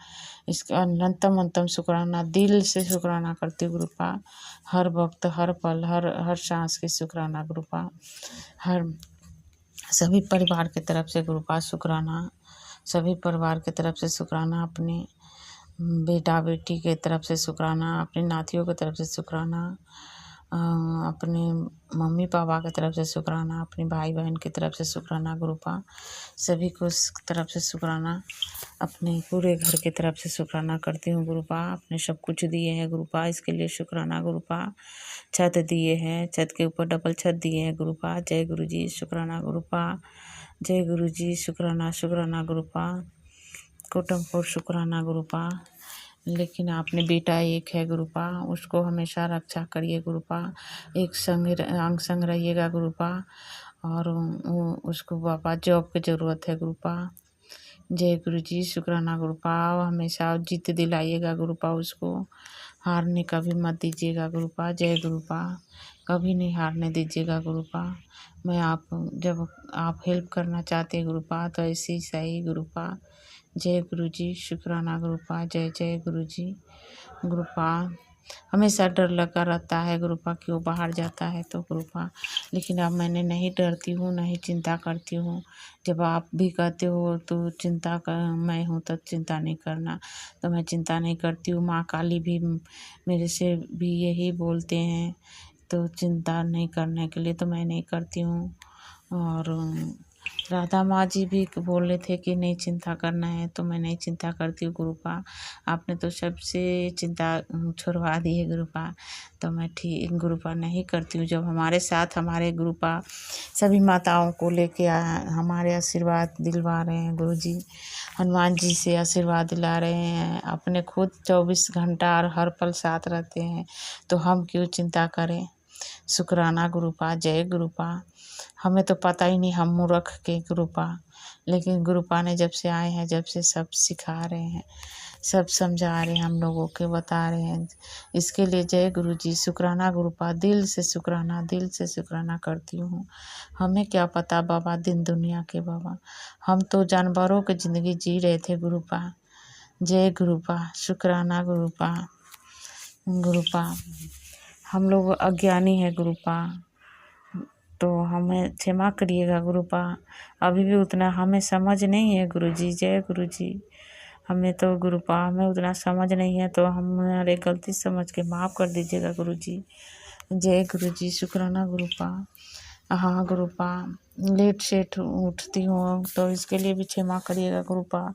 इसका अनंतम अंतम शुक्राना, दिल से शुक्राना करती गुरुपा। हर वक्त, हर पल, हर सांस की शुक्राना गुरुपा। हर सभी परिवार की तरफ से गुरुपा शुक्राना, सभी परिवार की तरफ से शुक्राना। अपने बेटा बेटी के तरफ से शुक्राना, अपनी नातियों की तरफ से शुक्राना, अपने मम्मी पापा की तरफ से शुक्राना, अपने भाई बहन की तरफ से शुक्राना गुरुपा। सभी को तरफ से शुक्राना, अपने पूरे घर की तरफ से शुक्राना करती हूँ गुरुपा। आपने सब कुछ दिए हैं गुरुपा, इसके लिए शुक्राना गुरुपा। छत दिए हैं, छत के ऊपर डबल छत दिए हैं गुरुपा। जय गुरु जी, शुक्राना गुरुपा। जय गुरु जी, शुक्राना शुक्राना गुरुपा। कुटुंब शुक्राना गुरुपा। लेकिन आपने बेटा एक है गुरुपा, उसको हमेशा रक्षा करिए गुरुपा। एक अंग संग रहिएगा गुरुपा, और उसको बाबा जॉब की ज़रूरत है गुरुपा। जय गुरु जी, शुक्राना गुरुपा। हमेशा जीत दिलाइएगा गुरुपा, उसको हारने कभी मत दीजिएगा गुरुपा। जय गुरुपा, कभी नहीं हारने दीजिएगा गुरुपा। जब आप हेल्प करना चाहते हैं गुरुपा तो ऐसे ही सही गुरुपा। जय गुरु जी, शुक्राना गुरुपा। जय जय गुरु जी गुरुपा। हमेशा डर लगा रहता है गुरुपा कि वो बाहर जाता है तो गुरुपा, लेकिन अब मैंने नहीं डरती हूँ, नहीं चिंता करती हूँ। जब आप भी कहते हो तो चिंता कर, मैं हूँ तो चिंता नहीं करना, तो मैं चिंता नहीं करती हूँ। माँ काली भी मेरे से भी यही बोलते हैं, तो चिंता नहीं करने के लिए तो मैं नहीं करती हूँ। और राधा माँ जी भी बोल रहे थे कि नहीं चिंता करना है, तो मैं नहीं चिंता करती हूँ गुरुपा। आपने तो सबसे चिंता छुड़वा दी है गुरुपा, तो मैं ठीक गुरुपा नहीं करती हूँ। जब हमारे साथ हमारे गुरुपा सभी माताओं को लेके हमारे आशीर्वाद दिलवा रहे हैं गुरुजी, हनुमान जी से आशीर्वाद दिला रहे हैं, अपने खुद 24 घंटा और हर पल साथ रहते हैं, तो हम क्यों चिंता करें। शुक्राना गुरुपा, जय गुरुपा। हमें तो पता ही नहीं, हम मूर्ख के गुरुपा, लेकिन गुरुपा ने जब से आए हैं, जब से सब सिखा रहे हैं, सब समझा रहे हैं, हम लोगों के बता रहे हैं। इसके लिए जय गुरुजी, शुक्राना गुरुपा, दिल से शुक्राना करती हूँ। हमें क्या पता बाबा दिन दुनिया के बाबा, हम तो जानवरों की ज़िंदगी जी रहे थे गुरुपा। जय गुरुपा, शुक्राना गुरुपा। गुरुपा हम लोग अज्ञानी है गुरुपा, तो हमें क्षमा करिएगा गुरुपा। अभी भी उतना हमें समझ नहीं है गुरुजी। जय गुरुजी, हमें तो गुरुपा हमें उतना समझ नहीं है, तो हमारे गलती समझ के माफ़ कर दीजिएगा गुरुजी। जय गुरुजी, शुक्राना गुरुपा। हाँ गुरुपा, लेट सेट उठती हूँ तो इसके लिए भी क्षमा करिएगा गुरुपा।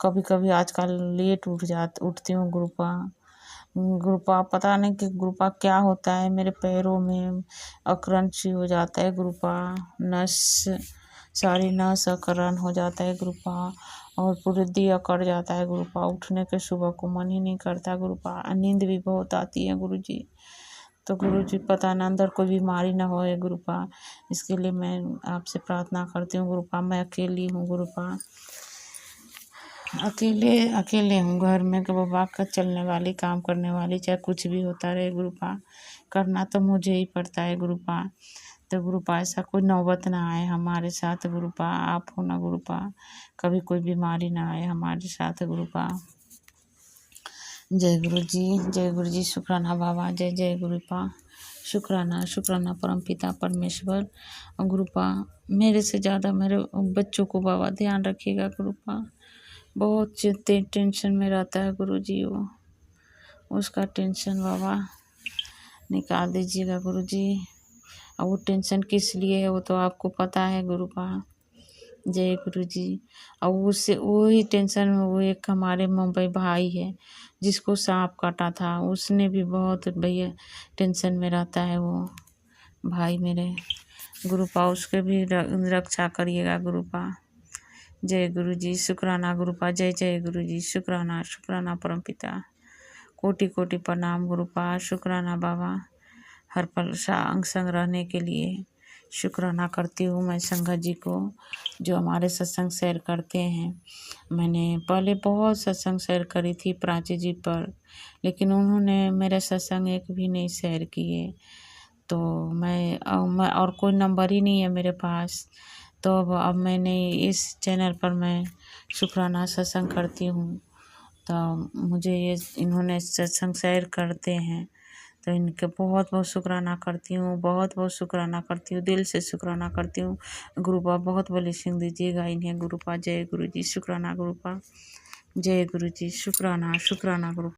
कभी कभी आजकल लेट उठती हूँ गुरुपा। गुरुपा पता नहीं कि गुरुपा क्या होता है, मेरे पैरों में अकरन सी हो जाता है गुरुपा, नस सारी नस अकरन हो जाता है गुरुपा, और पूरे देह अकड़ जाता है गुरुपा। उठने के सुबह को मन ही नहीं करता गुरुपा, नींद भी बहुत आती है गुरुजी। तो गुरुजी पता न अंदर कोई बीमारी ना होए गुरुपा, इसके लिए मैं आपसे प्रार्थना करती हूँ गुरुपा। मैं अकेली हूँ गुरुपा, अकेले हूँ घर में कि बाबा का चलने वाली, काम करने वाली, चाहे कुछ भी होता रहे गुरुपा, करना तो मुझे ही पड़ता है गुरुपा। तो गुरुपा ऐसा कोई नौबत ना आए हमारे साथ गुरुपा, आप हो ना गुरुपा, कभी कोई बीमारी ना आए हमारे साथ गुरुपा। जय गुरुजी, शुक्राना बाबा, जय जय गुरुपा। शुक्राना परमपिता परमेश्वर। गुरुपा मेरे से ज़्यादा मेरे बच्चों को बाबा ध्यान रखिएगा गुरुपा, बहुत टेंशन में रहता है गुरुजी, वो उसका टेंशन बाबा निकाल दीजिएगा गुरुजी। और वो टेंशन किस लिए है वो तो आपको पता है गुरुपा। जय गुरुजी। और उससे वही टेंशन में वो एक हमारे मुंबई भाई है जिसको सांप काटा था, उसने भी बहुत भैया टेंशन में रहता है वो भाई मेरे गुरुपा, उसके भी रक्षा करिएगा गुरुपा। जय गुरुजी, शुक्राना गुरुपा, जय जय गुरुजी, शुक्राना परमपिता, कोटि कोटि प्रणाम गुरुपा। शुक्राना बाबा, हर पल अंग संग रहने के लिए शुक्राना करती हूँ मैं संगत जी को जो हमारे सत्संग शेयर करते हैं। मैंने पहले बहुत सत्संग शेयर करी थी प्राची जी पर, लेकिन उन्होंने मेरा सत्संग एक भी नहीं शेयर किए, तो मैं और कोई नंबर ही नहीं है मेरे पास, तो अब मैंने इस चैनल पर मैं शुक्राना सत्संग करती हूँ। तो मुझे ये इन्होंने सत्संग शेयर करते हैं, तो इनके बहुत बहुत शुक्राना करती हूँ, बहुत बहुत शुक्राना करती हूँ, दिल से शुक्राना करती हूँ गुरुपा। बहुत ब्लेसिंग दीजिएगा इन्हें गुरुपा। जय गुरुजी, शुक्राना गुरुपा, जय गुरुजी, शुक्राना गुरुपा।